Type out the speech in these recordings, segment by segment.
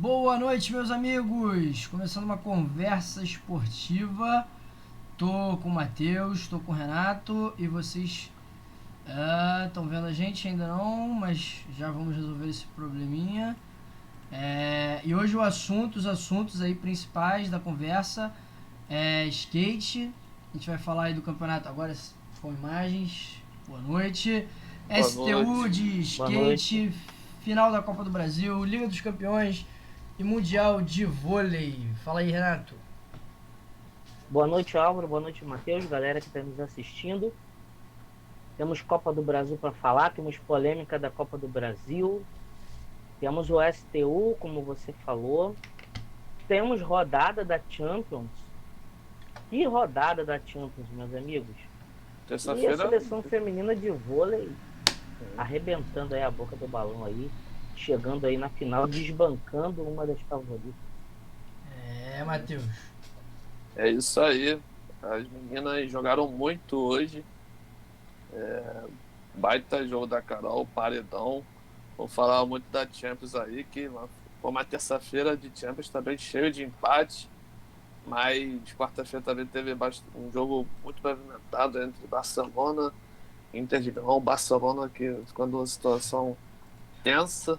Boa noite, meus amigos! Começando uma conversa esportiva. Tô com o Matheus, tô com o Renato e vocês estão vendo a gente ainda não, mas já vamos resolver esse probleminha. E hoje os assuntos aí principais da conversa é skate. A gente vai falar aí do campeonato agora com imagens. Boa noite. Boa STU noite. de Boa noite. skate, final da Copa do Brasil, Liga dos Campeões e Mundial de Vôlei. Fala aí, Renato. Boa noite, Álvaro. Boa noite, Matheus, galera que está nos assistindo. Temos Copa do Brasil para falar, temos polêmica da Copa do Brasil, temos o STU, como você falou, temos rodada da Champions. Que rodada da Champions, meus amigos! E a Terça-feira. seleção feminina de vôlei arrebentando aí a boca do balão aí, chegando aí na final, desbancando uma das favoritas. Matheus. É isso aí. As meninas jogaram muito hoje. Baita jogo da Carol, paredão. Vou falar muito da Champions aí, que foi uma terça-feira de Champions também cheio de empate. Mas quarta-feira também teve um jogo muito movimentado entre Barcelona e Inter de Milão. Barcelona que quando uma situação tensa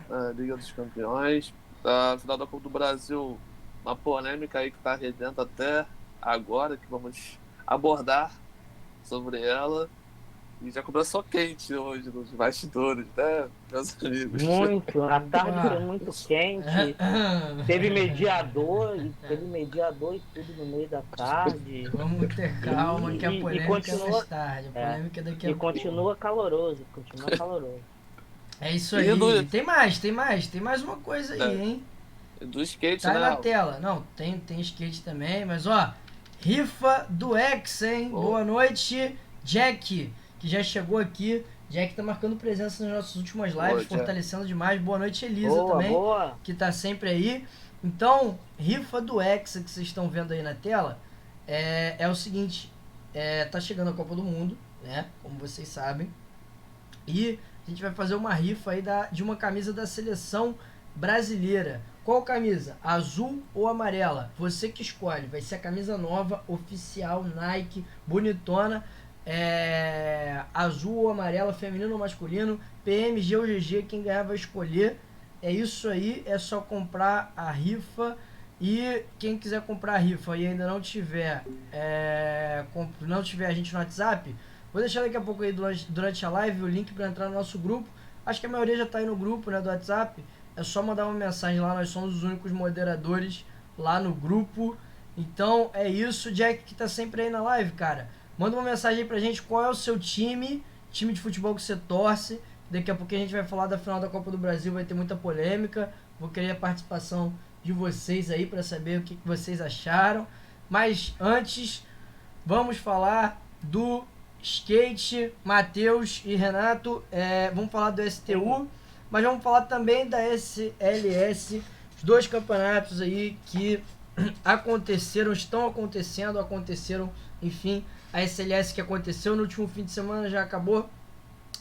na Liga dos Campeões. A final da Copa do Brasil, uma polêmica aí que está arredendo até agora, que vamos abordar sobre ela. E já começou quente hoje nos bastidores, né, meus amigos? Muito, a tarde foi muito quente. Teve mediador e tudo no meio da tarde. Vamos ter calma, que a E polêmica é continua, mais tarde. A polêmica é daqui a e pouco. continua caloroso, continua caloroso. É isso E aí. do- Tem mais uma coisa aí, É. hein? Do skate, Tá aí na né? tela. Não, tem skate também, mas ó, rifa do X, hein? Boa noite, Jack, que já chegou aqui. Jack tá marcando presença nas nossas últimas lives, Boa, Jack. fortalecendo demais. Boa noite, Elisa Boa, também, boa. que tá sempre aí. Então, rifa do Hexa que vocês estão vendo aí na tela é o seguinte, tá chegando a Copa do Mundo, né? Como vocês sabem. E a gente vai fazer uma rifa aí de uma camisa da seleção brasileira. Qual camisa? Azul ou amarela? Você que escolhe. Vai ser a camisa nova, oficial, Nike, bonitona. Azul ou amarela, feminino ou masculino, PMG ou GG, quem ganhar vai escolher. É isso aí, é só comprar a rifa. E quem quiser comprar a rifa e ainda não tiver a gente no WhatsApp, vou deixar daqui a pouco aí durante a live o link para entrar no nosso grupo. Acho que a maioria já está aí no grupo, né, do WhatsApp. É só mandar uma mensagem lá, nós somos os únicos moderadores lá no grupo. Então é isso, Jack, que tá sempre aí na live, cara. Manda uma mensagem aí pra gente, qual é o seu time de futebol que você torce. Daqui a pouco a gente vai falar da final da Copa do Brasil, vai ter muita polêmica. Vou querer a participação de vocês aí para saber o que vocês acharam. Mas antes, vamos falar do skate. Matheus e Renato, vamos falar do STU, mas vamos falar também da SLS, os dois campeonatos aí que aconteceram, enfim, a SLS que aconteceu no último fim de semana já acabou,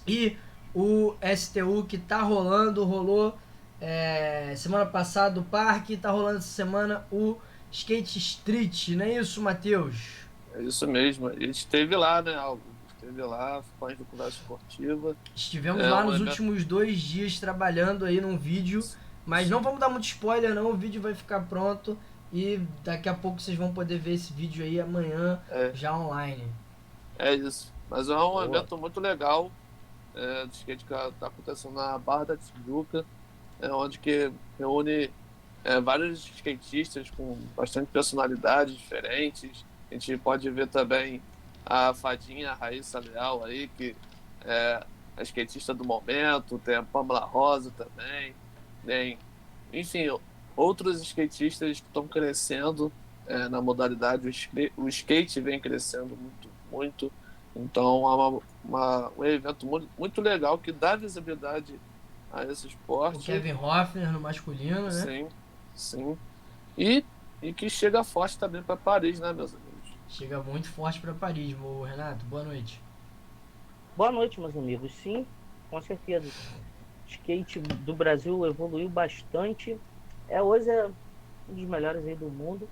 e o STU que tá rolou semana passada o parque, tá rolando essa semana o Skate Street, não é isso, Matheus? É isso mesmo. A gente esteve lá, né, Alvo? Esteve lá, fãs do Conversa Esportiva. Estivemos lá nos últimos 2 dias trabalhando aí num vídeo, mas não vamos dar muito spoiler não, o vídeo vai ficar pronto e daqui a pouco vocês vão poder ver esse vídeo aí amanhã, já online. É isso. Mas é um evento muito legal do skate que está acontecendo na Barra da Tijuca, onde que reúne vários skatistas com bastante personalidades diferentes. A gente pode ver também a Fadinha, a Raíssa Leal aí, que é a skatista do momento, tem a Pamela Rosa também, tem, enfim, outros skatistas que estão crescendo na modalidade. O skate vem crescendo muito, muito. Então é um evento muito, muito legal que dá visibilidade a esse esporte. O Kevin Hoffner no masculino, né? Sim. E que chega forte também para Paris, né, meus amigos? Chega muito forte para Paris, Renato. Boa noite. Boa noite, meus amigos. Sim, com certeza. O skate do Brasil evoluiu bastante. Hoje é um dos melhores aí do mundo.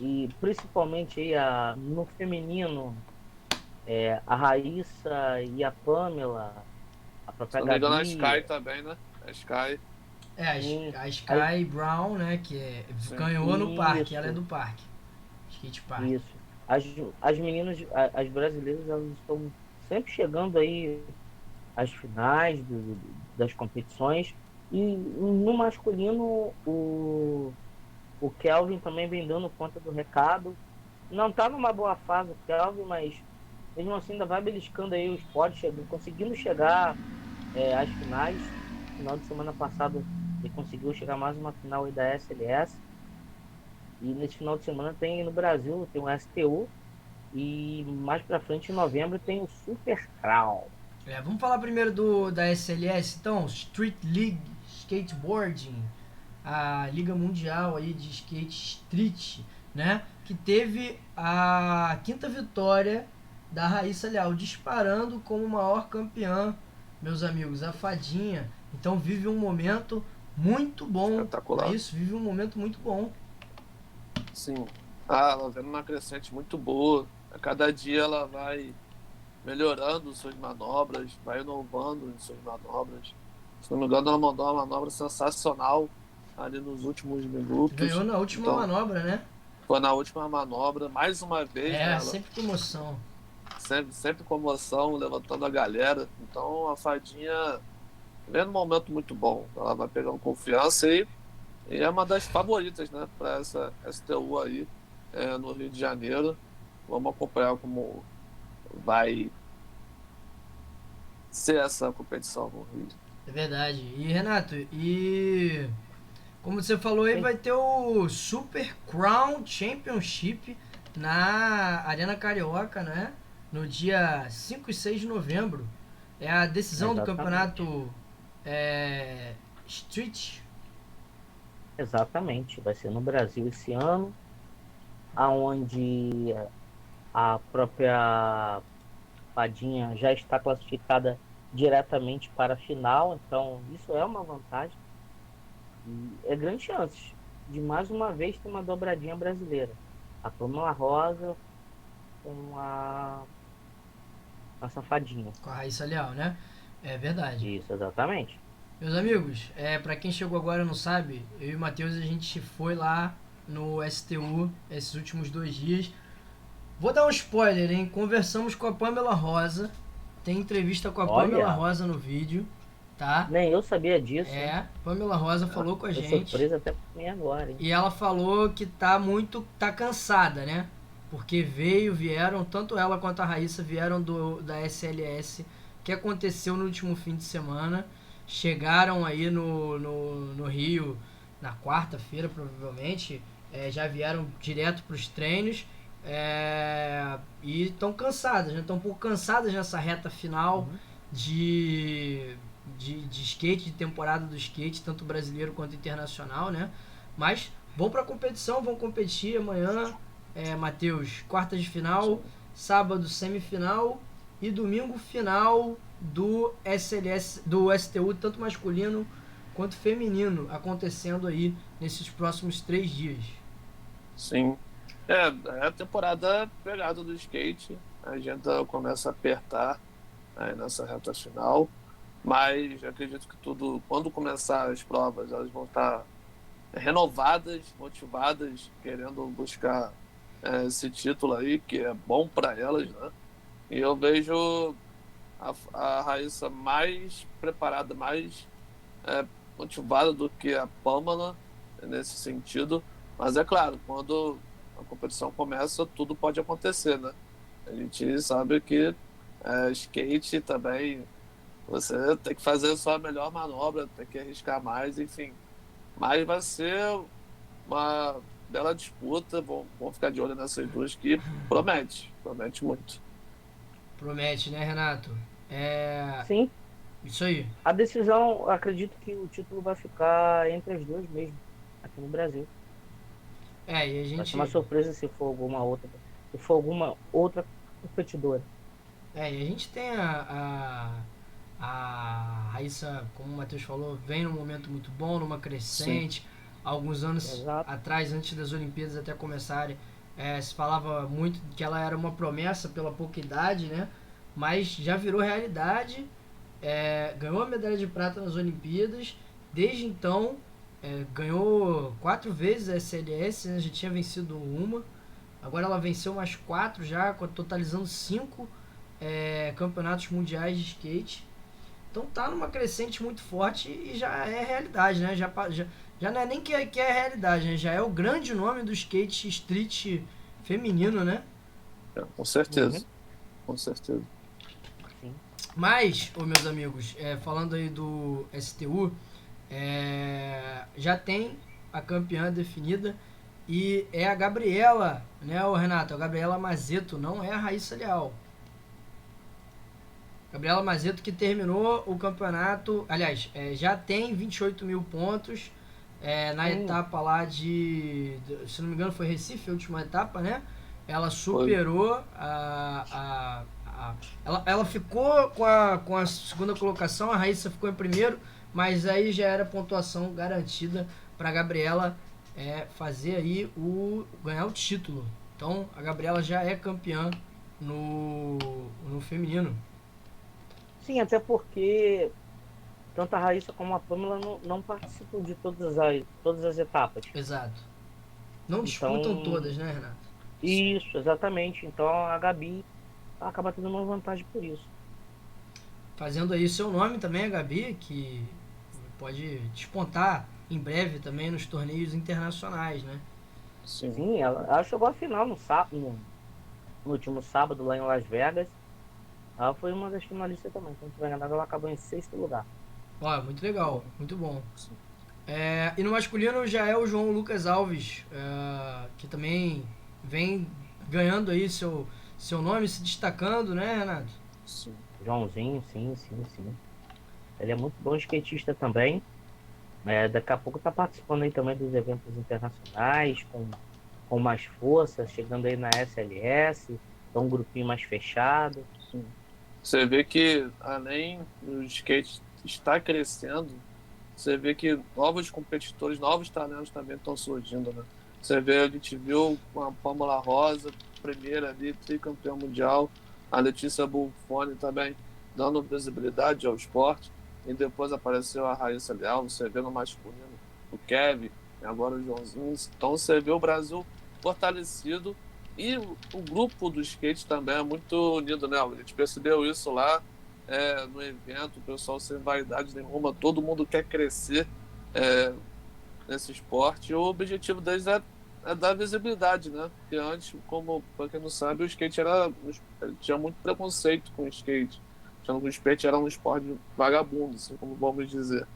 E principalmente aí no feminino, a Raíssa e a Pamela, a Se própria não me engano, a Gabi, Sky também, né? A Sky, sim, A as- Sky Brown, né, que sim. ganhou no parque, ela é isso, do parque, skate park. isso. As, as meninas, as brasileiras, elas estão sempre chegando aí às finais das competições. E no masculino, o Kelvin também vem dando conta do recado. Não tá numa boa fase o Kelvin, mas mesmo assim ainda vai beliscando aí os pódios, conseguindo chegar às finais. Final de semana passado ele conseguiu chegar mais uma final aí da SLS. E nesse final de semana tem no Brasil, tem o STU. E mais pra frente, em novembro, tem o Super Crawl. Vamos falar primeiro da SLS, então, Street League Skateboarding, a Liga Mundial aí de Skate Street, né? Que teve a quinta vitória da Raíssa Leal, disparando como maior campeã, meus amigos, a Fadinha. Então vive um momento muito bom, não é Espetacular. isso? Vive um momento muito bom. Sim. Ah, ela vem numa crescente muito boa. A cada dia ela vai melhorando suas manobras, vai inovando em suas manobras. Se não me engano, ela mandou uma manobra sensacional ali nos últimos Ganhou minutos. na última Então, manobra, né? foi na última manobra, mais uma vez, né? Ela Sempre com emoção. sempre com emoção, levantando a galera. Então, a Fadinha vem num momento muito bom. Ela vai pegando confiança e é uma das favoritas, né? Para essa STU aí no Rio de Janeiro. Vamos acompanhar como vai ser essa competição no Rio. É verdade. E Renato, como você falou aí, Sim, vai ter o Super Crown Championship na Arena Carioca, né? No dia 5 e 6 de novembro. É a decisão do exatamente. campeonato Street. Exatamente. Vai ser no Brasil esse ano, aonde a própria Fadinha já está classificada diretamente para a final, então isso é uma vantagem. E é grande chance de mais uma vez ter uma dobradinha brasileira. A Pamela Rosa com a Safadinha. Com a Raíssa Leal, né? É verdade. Isso, exatamente. Meus amigos, para quem chegou agora e não sabe, eu e o Matheus a gente foi lá no STU esses últimos 2 dias. Vou dar um spoiler, hein? Conversamos com a Pamela Rosa. Tem entrevista com a Pamela Olha, Rosa no vídeo, tá? nem eu sabia disso, hein? Pamela Rosa Ah, falou com a foi gente surpresa até pra mim agora, hein? e ela falou que tá cansada, né? Porque vieram, tanto ela quanto a Raíssa vieram da SLS, que aconteceu no último fim de semana. Chegaram aí no Rio na quarta-feira, provavelmente. Já vieram direto para os treinos. E estão cansadas, né? Estão um pouco cansadas nessa reta final Uhum. de skate, de temporada do skate, tanto brasileiro quanto internacional, né? Mas vão pra competição, vão competir amanhã, Matheus, quartas de final, Sim. sábado semifinal e domingo final do SLS, do STU, tanto masculino quanto feminino, acontecendo aí nesses próximos 3 dias. Sim. É a temporada pegada do skate. A agenda começa a apertar aí nessa reta final. Mas acredito que tudo, quando começar as provas, elas vão estar renovadas, motivadas, querendo buscar esse título aí, que é bom para elas, né? E eu vejo a Raíssa mais preparada, mais motivada do que a Pamela nesse sentido. Mas é claro, quando a competição começa, tudo pode acontecer, né? A gente sabe que skate também, você tem que fazer a sua melhor manobra, tem que arriscar mais, enfim. Mas vai ser uma bela disputa, vamos ficar de olho nessas duas que promete muito. Promete, né, Renato? É Sim, isso aí. a decisão, acredito que o título vai ficar entre as duas mesmo, aqui no Brasil. E a Vai ser uma gente surpresa se for alguma outra competidora. E a gente tem A Raíssa, como o Matheus falou, vem num momento muito bom, numa crescente. Alguns anos Exato. atrás, antes das Olimpíadas até começarem, se falava muito que ela era uma promessa pela pouca idade, né? Mas já virou realidade, ganhou a medalha de prata nas Olimpíadas. Desde então, ganhou 4 vezes a SLS, né? Já tinha vencido uma. Agora ela venceu mais 4 já, totalizando 5 campeonatos mundiais de skate. Então tá numa crescente muito forte e já é realidade, né? Já não é nem que é realidade, né? Já é o grande nome do skate street feminino, né? Com certeza, Uhum. com certeza. Sim. Mas, meus amigos, falando aí do STU, já tem a campeã definida e é a Gabriela, né, Renato? A Gabriela Mazeto, não é a Raíssa Leal. Gabriela Mazeto que terminou o campeonato, aliás, já tem 28 mil pontos na etapa lá se não me engano foi Recife, a última etapa, né? Ela superou ela ficou com a segunda colocação, a Raíssa ficou em primeiro, mas aí já era pontuação garantida para a Gabriela fazer aí ganhar o título. Então a Gabriela já é campeã no feminino. Sim, até porque tanto a Raíssa como a Pamela não participam de todas as etapas. Exato. Não disputam Então, todas, né, Renato? isso, exatamente. Então a Gabi acaba tendo uma vantagem por isso. Fazendo aí seu nome também, a Gabi, que pode despontar em breve também nos torneios internacionais, né? Sim. Sim, ela chegou à final no último sábado lá em Las Vegas. Ela foi uma das finalistas também. Se não tiver enganado, ela acabou em 6º lugar. Ó, muito legal, muito bom. Sim. E no masculino já é o João Lucas Alves, que também vem ganhando aí seu nome, se destacando, né, Renato? Sim. Joãozinho, sim. Ele é muito bom skatista também. Daqui a pouco tá participando aí também dos eventos internacionais, com mais força, chegando aí na SLS, é um grupinho mais fechado. Sim. Você vê que além do skate estar crescendo, você vê que novos competidores, novos talentos também estão surgindo, né? Você vê, a gente viu com a Pamela Rosa, primeira ali, tricampeã mundial, a Letícia Buffoni também dando visibilidade ao esporte, e depois apareceu a Raíssa Leal, você vê no masculino o Kevin, e agora o Joãozinho. Então você vê o Brasil fortalecido e o grupo do skate também é muito unido, né? A gente percebeu isso lá no evento, o pessoal sem vaidade nenhuma, todo mundo quer crescer nesse esporte. E o objetivo deles é dar visibilidade, né? Porque antes, como para quem não sabe, o skate tinha muito preconceito com o skate. Achando que o skate era um esporte vagabundo, assim como vamos dizer.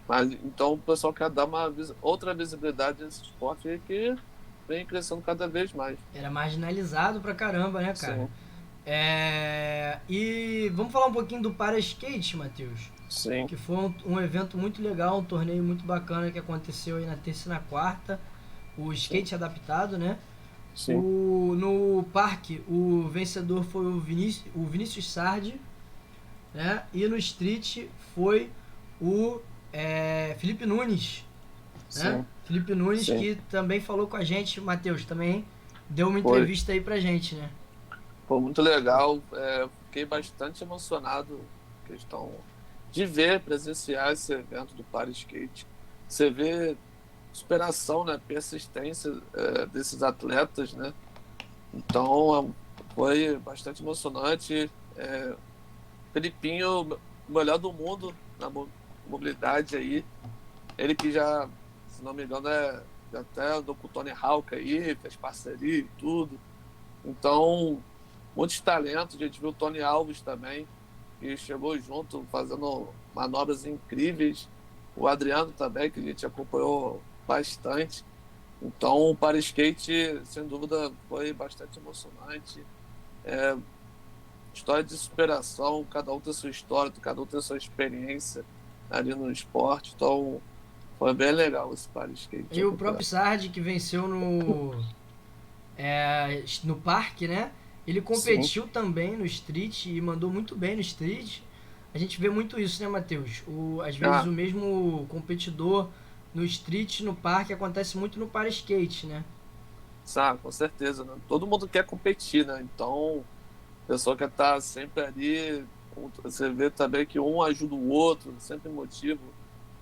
Mas então o pessoal quer dar outra visibilidade nesse esporte e que vem crescendo cada vez mais. Era marginalizado pra caramba, né, cara? Sim. E vamos falar um pouquinho do Para Skate, Matheus. Sim. Que foi um evento muito legal, um torneio muito bacana que aconteceu aí na terça e na quarta. O skate Sim. adaptado, né? Sim. No parque, o vencedor foi o Vinícius Sardi, né? E no street foi o Felipe Nunes, né? Felipe Nunes, Sim. que também falou com a gente, Matheus, também deu uma entrevista aí pra gente, né? Foi muito legal, fiquei bastante emocionado questão de presenciar esse evento do Para Skate. Você vê superação, né, persistência desses atletas, né? Então foi bastante emocionante. Felipinho, o melhor do mundo na mobilidade aí. Ele que já, se não me engano, já até andou com o Tony Hawk aí, fez parceria e tudo. Então, muitos talentos. A gente viu o Tony Alves também, que chegou junto, fazendo manobras incríveis. O Adriano também, que a gente acompanhou bastante. Então, o Para Skate, sem dúvida, foi bastante emocionante. História de superação, cada um tem sua história, cada um tem sua experiência ali no esporte. Então, foi bem legal esse Para Skate. E o próprio Sardi, que venceu no parque, né? Ele competiu também no street e mandou muito bem no street. a gente vê muito isso, né, Matheus? Às vezes Ah, o mesmo competidor no street, no parque, acontece muito no para skate, né? sabe, com certeza, né? Todo mundo quer competir, né? Então, o pessoal quer estar sempre ali. Você vê também que um ajuda o outro, sempre motiva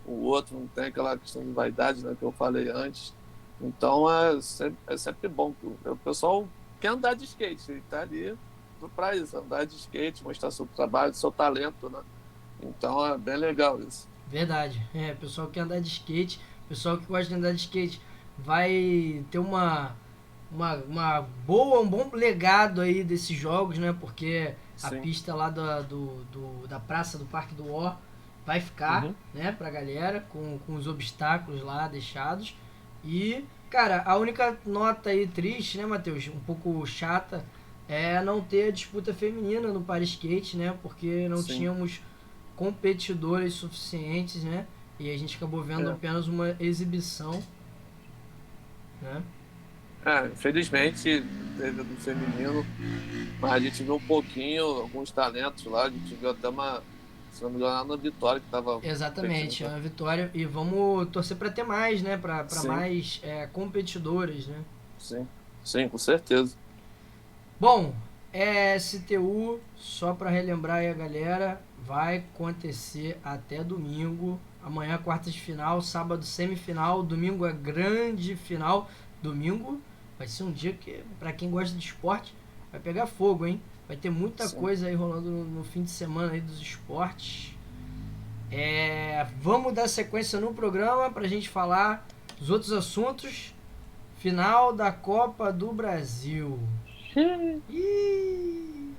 o outro, não tem aquela questão de vaidade, né, que eu falei antes. Então, é sempre bom. O pessoal quer andar de skate, ele tá ali para isso, andar de skate, mostrar seu trabalho, seu talento, né? Então, é bem legal isso. Verdade. Pessoal que anda de skate, pessoal que gosta de andar de skate vai ter um bom legado aí desses jogos, né? Porque a Sim. pista lá da praça do Parque do Ó vai ficar, Uhum. né, pra galera, com os obstáculos lá deixados. E, cara, a única nota aí triste, né, Matheus? Um pouco chata, é não ter a disputa feminina no para skate, né? Porque não Sim. tínhamos competidores suficientes, né? E a gente acabou vendo É. apenas uma exibição, né? Infelizmente, teve do feminino, mas a gente viu um pouquinho, alguns talentos lá, a gente viu até se não me engano, na Vitória que estava competindo. Exatamente, é uma vitória e vamos torcer para ter mais, né? Para Sim, mais competidores, né? sim, sim, com certeza. Bom, STU, só para relembrar aí a galera, vai acontecer até domingo. Amanhã, quartas de final, sábado, semifinal, domingo é grande final. Domingo vai ser um dia que, para quem gosta de esporte, vai pegar fogo, hein? Vai ter muita Sim. coisa aí rolando no fim de semana aí dos esportes. Vamos dar sequência no programa para a gente falar dos outros assuntos. Final da Copa do Brasil. Ih!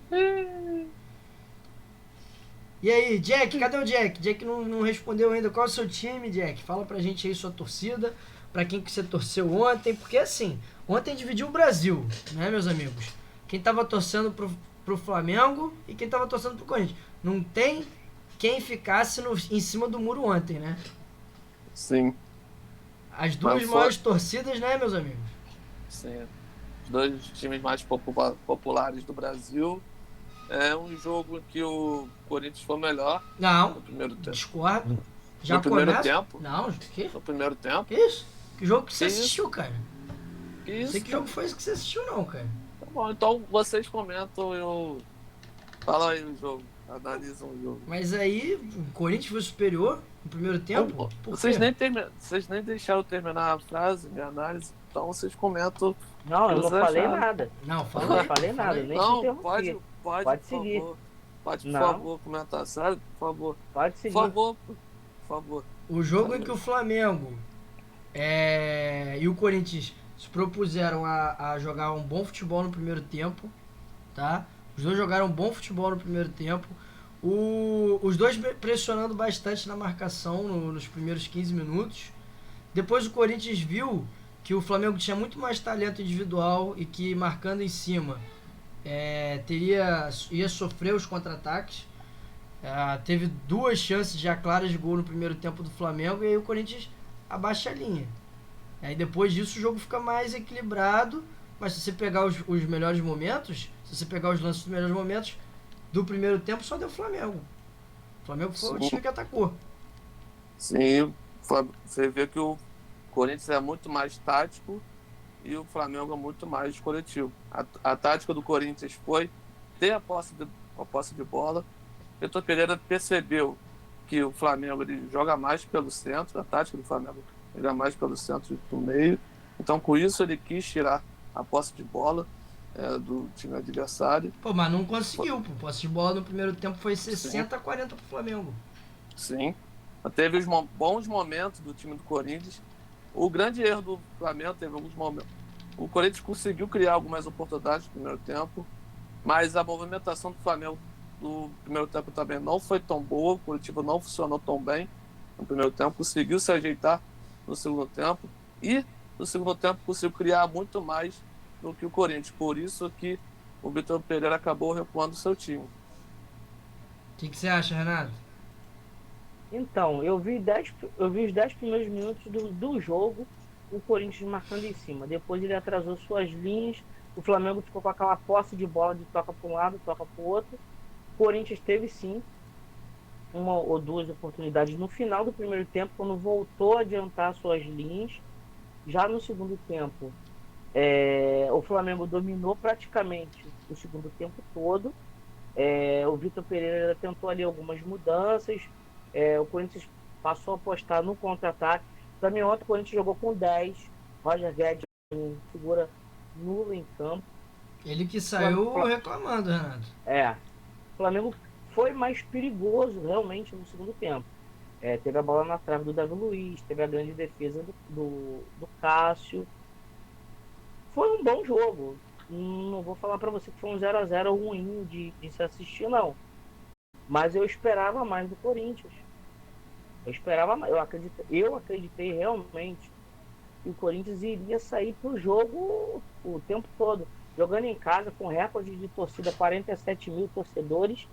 E aí, Jack, cadê o Jack? Jack não respondeu ainda. Qual é o seu time, Jack? Fala pra gente aí sua torcida, pra quem que você torceu ontem, porque assim, ontem dividiu o Brasil, né, meus amigos? Quem tava torcendo pro Flamengo e quem tava torcendo pro Corinthians. Não tem quem ficasse em cima do muro ontem, né? Sim, As duas mas foi, maiores torcidas, né, meus amigos? sim, os dois times mais populares do Brasil. É um jogo em que o Corinthians foi melhor Não, no primeiro tempo. discordo. Já No primeiro começa. tempo? Não, que? No primeiro Que tempo? isso? Que jogo que você Que isso? assistiu, cara? Que Não sei isso, que cara? jogo foi esse que você assistiu, não, cara. Tá bom, então vocês comentam, eu. Fala aí o jogo, analisam o jogo. Mas aí, o Corinthians foi superior no primeiro tempo? Por Vocês quê? nem deixaram eu terminar a frase, minha análise, então vocês comentam o Não, que eu não vocês falei acharam. nada. Não, Eu fala não aí, pô, falei fala nada, eu aí. nem te Não, pode, interrompi. pode, Pode por seguir. favor. Pode, por Não, favor, comentar, sério, por favor. pode Por seguir. favor, por favor. O jogo em Fale que aí. o Flamengo e o Corinthians se propuseram a jogar um bom futebol no primeiro tempo, tá? Os dois jogaram um bom futebol no primeiro tempo. Os dois pressionando bastante na marcação nos primeiros 15 minutos. Depois o Corinthians viu que o Flamengo tinha muito mais talento individual e que marcando em cima ia sofrer os contra-ataques. Teve duas chances já claras de gol no primeiro tempo do Flamengo e aí o Corinthians abaixa a linha. Aí depois disso o jogo fica mais equilibrado, mas se você pegar os melhores momentos, se você pegar os lances dos melhores momentos do primeiro tempo, só deu Flamengo. O Flamengo foi o Sim, time que atacou. sim, você vê que o Corinthians é muito mais tático e o Flamengo é muito mais coletivo. A tática do Corinthians foi ter a posse de bola. O Vitor Pereira percebeu que o Flamengo ele joga mais pelo centro, a tática do Flamengo joga mais pelo centro do meio. Então, com isso, ele quis tirar a posse de bola do time adversário. Pô, mas não conseguiu. Pô. Posse de bola no primeiro tempo foi Sim, 60-40 pro Flamengo. sim. Teve os bons momentos do time do Corinthians. O grande erro do Flamengo teve alguns momentos. O Corinthians conseguiu criar algumas oportunidades no primeiro tempo, mas a movimentação do Flamengo no primeiro tempo também não foi tão boa. O Curitiba não funcionou tão bem no primeiro tempo, conseguiu se ajeitar no segundo tempo e no segundo tempo conseguiu criar muito mais do que o Corinthians. Por isso que o Vitor Pereira acabou recuando o seu time. O que você acha, Renato? Então, eu vi os 10 primeiros minutos do jogo, o Corinthians marcando em cima. Depois ele atrasou suas linhas, o Flamengo ficou com aquela posse de bola de toca para um lado, toca para o outro. O Corinthians teve sim uma ou duas oportunidades no final do primeiro tempo, quando voltou a adiantar suas linhas. Já no segundo tempo, o Flamengo dominou praticamente o segundo tempo todo. O Vitor Pereira tentou ali algumas mudanças. O Corinthians passou a apostar no contra-ataque. Para mim, ontem o Corinthians jogou com 10. Roger Guedes, figura nula em campo. Ele que saiu reclamando, Renato. O Flamengo foi mais perigoso realmente no segundo tempo. Teve a bola na trave do Davi Luiz, teve a grande defesa do Cássio. Foi um bom jogo. Não vou falar para você que foi um 0x0 ruim de se assistir, não. Mas eu esperava mais do Corinthians. Eu acreditei realmente que o Corinthians iria sair pro jogo o tempo todo. Jogando em casa com recorde de torcida, 47 mil torcedores.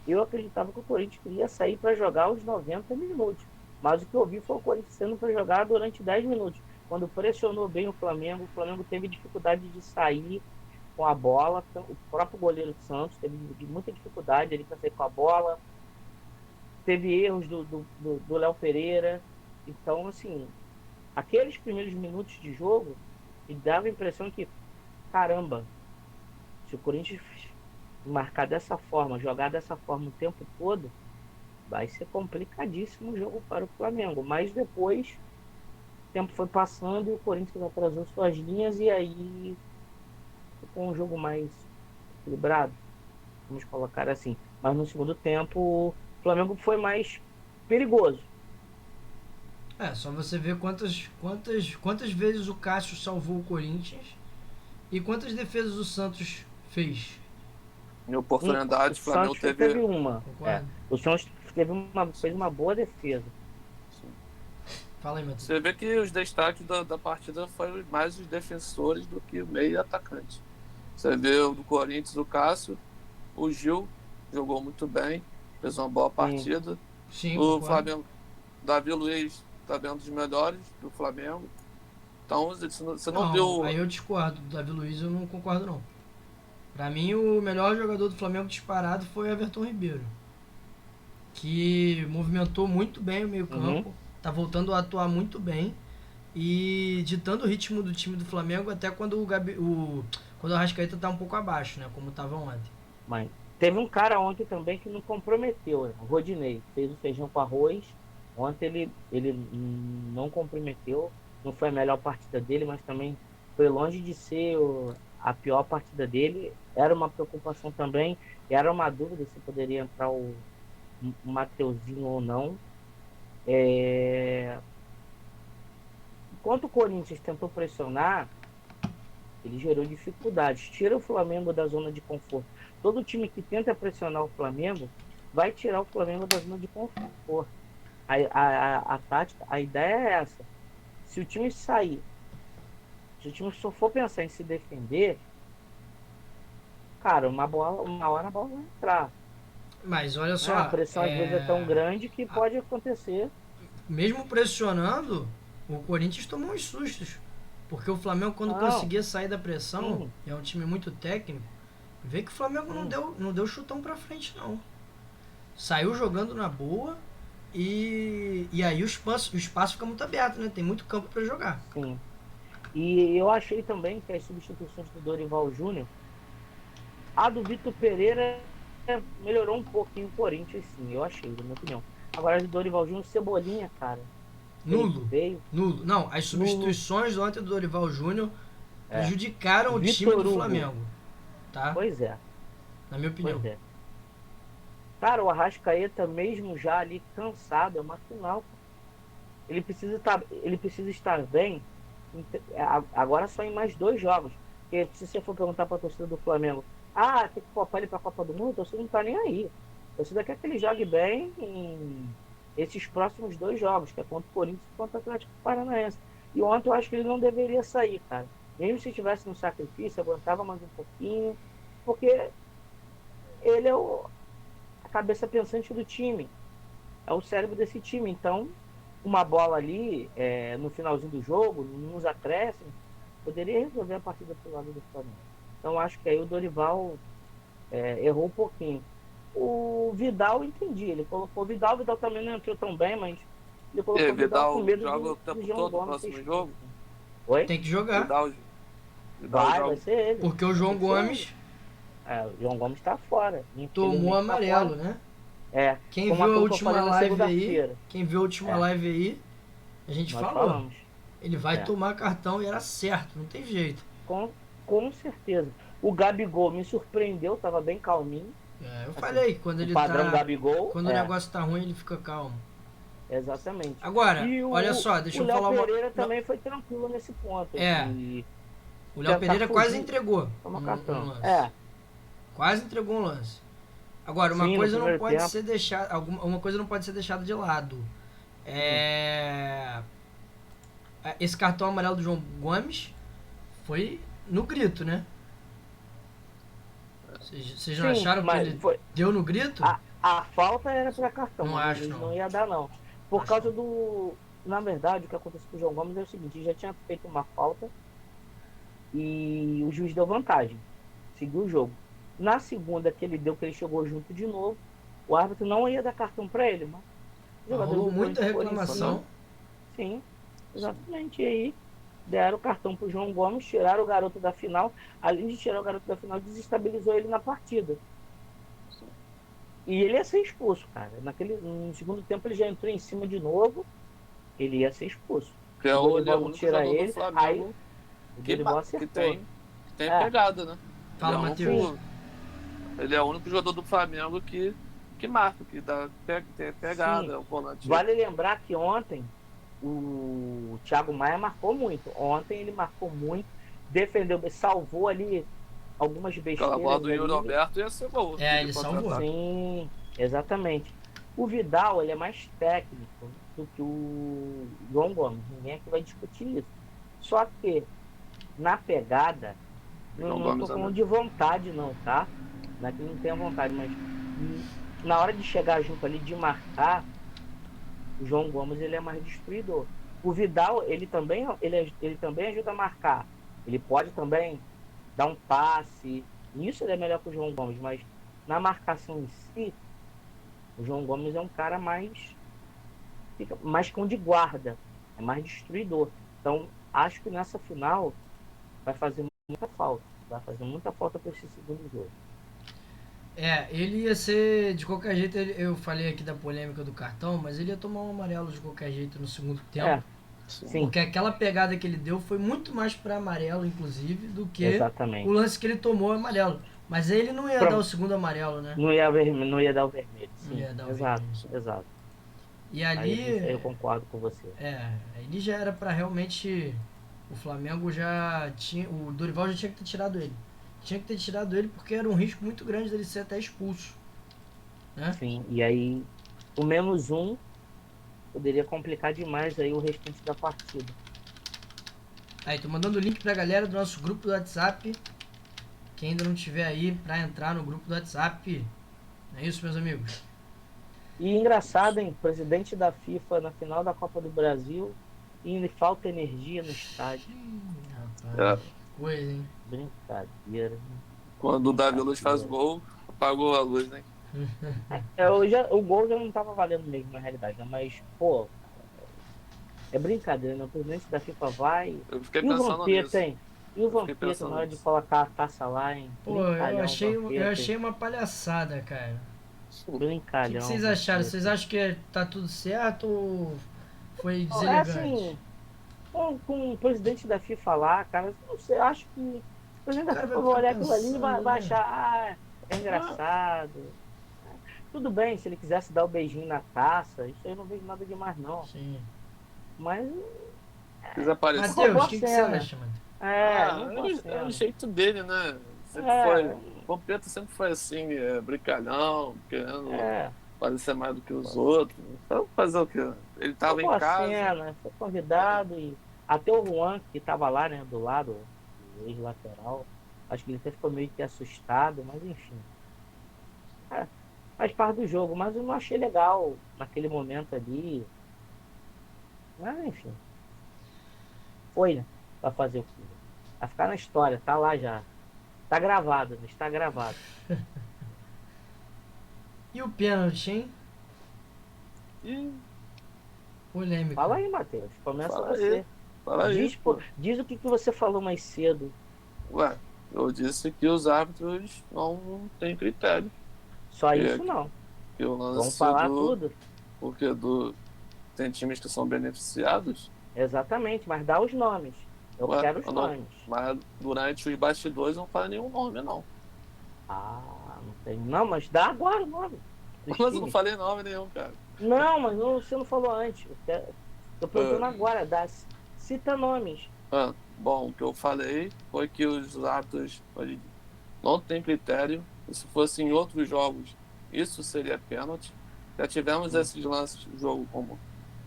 Eu acreditava que o Corinthians iria sair para jogar os 90 minutos. Mas o que eu vi foi o Corinthians sendo para jogar durante 10 minutos. Quando pressionou bem o Flamengo teve dificuldade de sair com a bola. O próprio goleiro Santos teve muita dificuldade ali para sair com a bola. Teve erros do Léo Pereira. Então, assim, aqueles primeiros minutos de jogo, me dava a impressão que, caramba, se o Corinthians marcar dessa forma, jogar dessa forma o tempo todo, vai ser complicadíssimo o jogo para o Flamengo. Mas depois, o tempo foi passando e o Corinthians atrasou suas linhas e aí ficou um jogo mais equilibrado, vamos colocar assim. Mas no segundo tempo, o Flamengo foi mais perigoso. Só você ver quantas vezes o Cássio salvou o Corinthians e quantas defesas o Santos fez. Em oportunidade, o Flamengo teve uma. O Santos fez uma boa defesa. Sim. Fala aí, Matheus. Você vê que os destaques da partida foram mais os defensores do que o meio e atacante. Você vê o do Corinthians, o Cássio, o Gil jogou muito bem, fez uma boa partida. Sim, o Flamengo, Davi Luiz está vendo os melhores do Flamengo. Então você não viu. Aí eu discordo, do Davi Luiz eu não concordo não. Pra mim o melhor jogador do Flamengo disparado foi o Everton Ribeiro, que movimentou muito bem o meio campo, tá voltando a atuar muito bem e ditando o ritmo do time do Flamengo até quando quando o Arrascaeta tá um pouco abaixo, né, como tava ontem. Mas teve um cara ontem também que não comprometeu, né? O Rodinei fez o feijão com arroz. Ontem ele não comprometeu, não foi a melhor partida dele, mas também foi longe de ser a pior partida dele. Era uma preocupação também, era uma dúvida se poderia entrar o Mateuzinho ou não. Enquanto o Corinthians tentou pressionar, ele gerou dificuldades. Tira o Flamengo da zona de conforto. Todo time que tenta pressionar o Flamengo vai tirar o Flamengo da zona de conforto. A tática, a ideia é essa. Se o time sair, se o time só for pensar em se defender, cara, uma hora a bola vai entrar. Mas olha só, a pressão às vezes é tão grande que pode acontecer. Mesmo pressionando, o Corinthians tomou uns sustos. Porque o Flamengo, quando conseguia sair da pressão, é um time muito técnico, vê que o Flamengo não deu chutão pra frente, não. Saiu jogando na boa e aí o espaço fica muito aberto, né? Tem muito campo pra jogar. Sim. E eu achei também que as substituições do Dorival Júnior, a do Vitor Pereira melhorou um pouquinho o Corinthians, sim, eu achei, na minha opinião. Agora a do Dorival Júnior, Cebolinha, cara. Nulo. Não, as substituições ontem do Dorival Júnior prejudicaram o time do Flamengo. Tá? Pois é. Na minha opinião. Pois é. Cara, o Arrascaeta, mesmo já ali cansado, é uma final. Ele precisa estar bem. Agora só em mais 2 jogos. Porque se você for perguntar para a torcida do Flamengo, tem que poupar ele para a Copa do Mundo, a torcida não tá nem aí. A torcida quer que ele jogue bem em esses próximos 2 jogos, que é contra o Corinthians e contra o Atlético Paranaense. E ontem eu acho que ele não deveria sair, cara. Mesmo se tivesse no sacrifício, aguentava mais um pouquinho, porque ele é a cabeça pensante do time, é o cérebro desse time. Então, uma bola ali, no finalzinho do jogo, nos acréscimos, poderia resolver a partida pro lado do Flamengo. Então, acho que aí o Dorival errou um pouquinho. O Vidal, eu entendi. Ele colocou o Vidal também não entrou tão bem, mas ele colocou o Vidal com Vidal medo joga o do tempo João todo no Gomes ser próximo expulso. jogo? Oi? Tem que jogar. Vidal Vai joga. ser ele. Porque o João Tem que ser Gomes o João Gomes tá fora. tomou Infelizmente tá amarelo, fora. né? É, Quem como viu a aquilo que eu falei última na live aí, segunda-feira. quem viu a última É. live aí, a gente Nós falou. falamos. Ele vai É. tomar cartão e era certo, não tem jeito. Com certeza. O Gabigol me surpreendeu, tava bem calminho. Eu Assim, falei que quando o ele padrão tá. Gabigol. Quando o negócio tá ruim, ele fica calmo. Exatamente. Agora, E olha só, deixa o eu Léo falar uma. Pereira também foi tranquilo nesse ponto. É. De O Léo tentar Pereira quase fugir, entregou tomar um cartão. lance. Quase entregou um lance. Agora, uma Sim, no coisa não primeiro pode tempo. ser deixada. Uma coisa não pode ser deixada de lado. Esse cartão amarelo do João Gomes foi no grito, né? Vocês não Sim, acharam que mas ele foi, deu no grito? a falta era para cartão, Não mas acho, o juiz não. não ia dar, não. Por Acho causa não. do. Na verdade, o que aconteceu com o João Gomes é o seguinte: ele já tinha feito uma falta e o juiz deu vantagem. Seguiu o jogo. Na segunda que ele deu, que ele chegou junto de novo, o árbitro não ia dar cartão para ele, mas o jogador Rolou do muita Corinthians foi em reclamação. cima. Sim, exatamente. E aí deram o cartão pro João Gomes, tiraram o garoto da final. Além de tirar o garoto da final, desestabilizou ele na partida. E ele ia ser expulso, cara. No segundo tempo ele já entrou em cima de novo. Ele ia ser expulso. Que é O o Dorival não único tira jogador do ele. Aí Flamengo o que, Dorival que acertou. tem pegada, né? Fala, Ele é o Matheus. único- Ele é o único jogador do Flamengo que marca, que tem pegada, Sim. é o volante. Vale lembrar que ontem o Thiago Maia marcou muito. Ontem ele marcou muito, defendeu, salvou ali algumas besteiras. Aquela bola do Yuri ali. Alberto ia ser boa. Ele salvou. Sim, exatamente. O Vidal, ele é mais técnico do que o João Gomes. Ninguém aqui vai discutir isso. Só que, na pegada, não tô falando de vontade não, tá? Não é que ele não tenha vontade, mas na hora de chegar junto ali, de marcar, o João Gomes, ele é mais destruidor. O Vidal, ele também ajuda a marcar. Ele pode também dar um passe. Nisso ele é melhor que o João Gomes, mas na marcação em si, o João Gomes é um cara mais cão de guarda, é mais destruidor. Então, acho que nessa final vai fazer muita falta. Vai fazer muita falta para esse segundo jogo. Ele ia ser, de qualquer jeito, eu falei aqui da polêmica do cartão, mas ele ia tomar um amarelo de qualquer jeito no segundo tempo. Sim. Porque aquela pegada que ele deu foi muito mais para amarelo, inclusive, do que Exatamente. o lance que ele tomou amarelo. Mas ele não ia dar o segundo amarelo, né? Não ia dar o vermelho. Sim, Não ia dar o exato, vermelho. exato. E ali. Aí eu concordo com você. Ele já era para realmente. O Flamengo já tinha. O Dorival já tinha que ter tirado ele. Tinha que ter tirado ele porque era um risco muito grande dele ser até expulso. Né? Sim, e aí o -1 poderia complicar demais aí o restante da partida. Aí, tô mandando o link pra galera do nosso grupo do WhatsApp. Quem ainda não tiver aí pra entrar no grupo do WhatsApp. É isso, meus amigos. E engraçado, hein? Presidente da FIFA na final da Copa do Brasil e falta energia no estádio. Rapaz, coisa, hein? Brincadeira. Quando o Davi Luiz faz gol, apagou a luz, né? O gol já não tava valendo mesmo, na realidade, né? Mas, pô, é brincadeira, né? O presidente da FIFA vai. Eu fiquei E o pensando nisso. Vampeta, hein? E o Vampeta na hora de colocar a taça lá, hein? Pô, eu achei uma palhaçada, cara. O Brincalhão. que vocês acharam? Vocês acham que tá tudo certo ou foi deselegante? Assim, com o presidente da FIFA lá, cara, não sei, acho que o presidente da FIFA vai olhar aquilo ali e vai achar, é engraçado. Tudo bem, se ele quisesse dar o beijinho na taça, isso aí eu não vejo nada demais, não. Sim. Mas. Quis aparecer. Matheus, o que você acha, mano? É o jeito dele, né? Sempre foi. O Vampeta sempre foi assim, brincalhão, querendo parecer mais do que os outros. Então, fazer o quê? Ele tava em casa. Foi convidado e até o Juan, que tava lá, né, do lado, o ex-lateral, acho que ele até ficou meio que assustado, mas enfim. Faz parte do jogo, mas eu não achei legal naquele momento ali. Mas enfim. Foi, né? Pra fazer o quê? Vai ficar na história, tá lá já. Tá gravado, né? Está gravado. E o pênalti, hein? E Polêmica. Fala aí, Matheus. Começa Fala você. aí. Fala aí, Diz, pô. diz o que você falou mais cedo. Ué, eu disse que os árbitros não têm critério. Só Que- isso não. Que o lance Vamos falar tudo. Porque tem times que são beneficiados, Exatamente, mas dá os nomes. Eu Ué, quero os eu não- nomes. mas durante os bastidores não fala nenhum nome, não. Ah, não tem. Não, mas dá agora o nome. dos Mas eu não times. falei nome nenhum, cara. Não, mas você não falou antes. Tô perguntando agora. Cita nomes. Bom, o que eu falei foi que os árbitros não têm critério. E se fosse em outros jogos, isso seria pênalti. Já tivemos esses lances de jogo como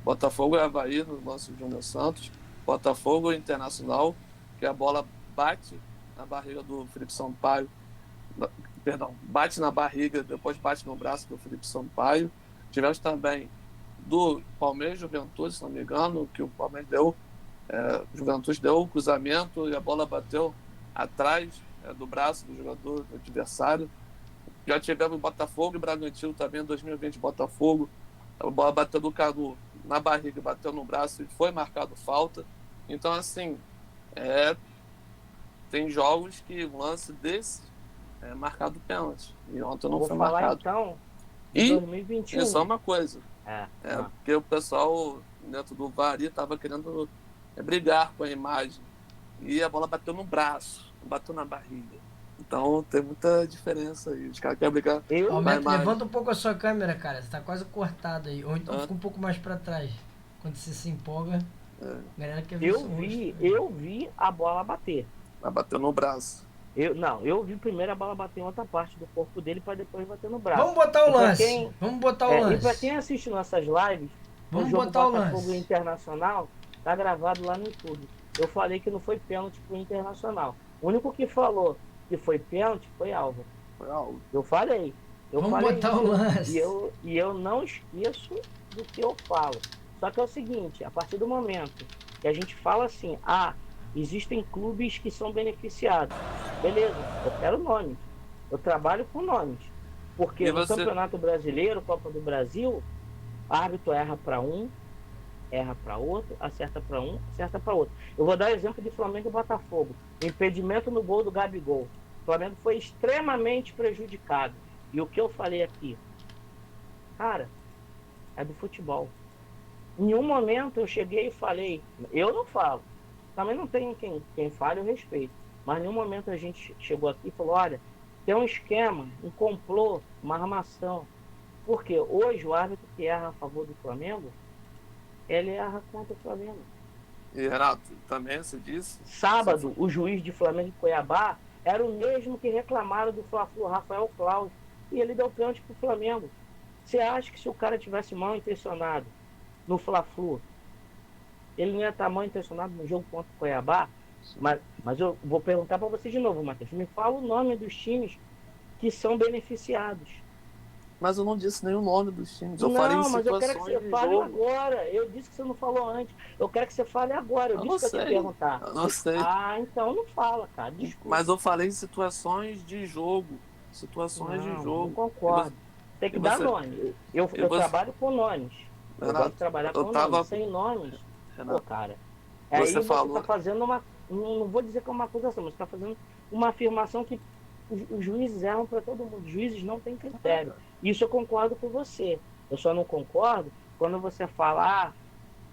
Botafogo e Avaí, no lance do Júnior Santos, Botafogo e Internacional, que a bola bate na barriga do Felipe Sampaio, bate na barriga, depois bate no braço do Felipe Sampaio. Tivemos também do Palmeiras e Juventude, se não me engano, que o Palmeiras deu, Juventude deu o cruzamento e a bola bateu atrás do braço do jogador do adversário. Já tivemos Botafogo e Bragantino também, em 2020, Botafogo. A bola bateu do Cadu na barriga, bateu no braço e foi marcado falta. Então, assim, tem jogos que o lance desse é marcado pênalti. E ontem não Vou foi falar marcado. então de E 2021. é só uma coisa. Ah. Porque o pessoal dentro do VAR estava querendo brigar com a imagem. E a bola bateu no braço, bateu na barriga. Então tem muita diferença aí. Os caras querem brigar. Levanta um pouco a sua câmera, cara. Você tá quase cortado aí. Ou então fica um pouco mais pra trás. Quando você se empolga, a galera quer ver Eu vi a bola bater. Ela bateu no braço. Eu vi primeiro a bola bater em outra parte do corpo dele para depois bater no braço. Vamos botar o lance. Vamos botar o lance. E para quem assiste nossas lives, vamos o jogo botar Botafogo o lance. Internacional tá gravado lá no YouTube. Eu falei que não foi pênalti pro Internacional. O único que falou que foi pênalti foi Álvaro. Eu falei. Vamos botar o lance. E eu não esqueço do que eu falo. Só que é o seguinte, a partir do momento que a gente fala assim, existem clubes que são beneficiados. Beleza, eu quero nomes. Eu trabalho com nomes. Porque no Campeonato Brasileiro, Copa do Brasil, árbitro erra para um, erra para outro, acerta para um, acerta para outro. Eu vou dar exemplo de Flamengo e Botafogo. Impedimento no gol do Gabigol. O Flamengo foi extremamente prejudicado. E o que eu falei aqui? Cara, é do futebol. Em nenhum momento eu cheguei e falei, eu não falo. Também não tem quem fale, eu respeito. Mas em nenhum momento a gente chegou aqui e falou, olha, tem um esquema, um complô, uma armação. Porque hoje o árbitro que erra a favor do Flamengo, ele erra contra o Flamengo. E Renato, também você disse? Sábado, o juiz de Flamengo e Cuiabá era o mesmo que reclamaram do Fla-Flu, Rafael Cláudio. E ele deu pênalti pro Flamengo. Você acha que se o cara tivesse mal intencionado no Fla-Flu, ele não ia estar mal intencionado no jogo contra o Cuiabá? Mas eu vou perguntar para você de novo, Matheus. Me fala o nome dos times que são beneficiados. Mas eu não disse nenhum nome dos times. Eu falei em mas eu quero que você fale jogo. agora. Eu disse que você não falou antes. Eu quero que você fale agora. Eu disse que eu ia te perguntar. Eu não sei. Então não fala, cara. Desculpa. Mas eu falei em situações de jogo. Não concordo. Tem que dar nome. Eu trabalho com nomes. Eu gosto de trabalhar com nomes. Sem nomes. Renato, pô, cara. Você aí falou... você tá fazendo uma... Não vou dizer que é uma acusação, mas você tá fazendo uma afirmação que os juízes erram para todo mundo. Os juízes não têm critério. Isso eu concordo com você. Eu só não concordo quando você fala,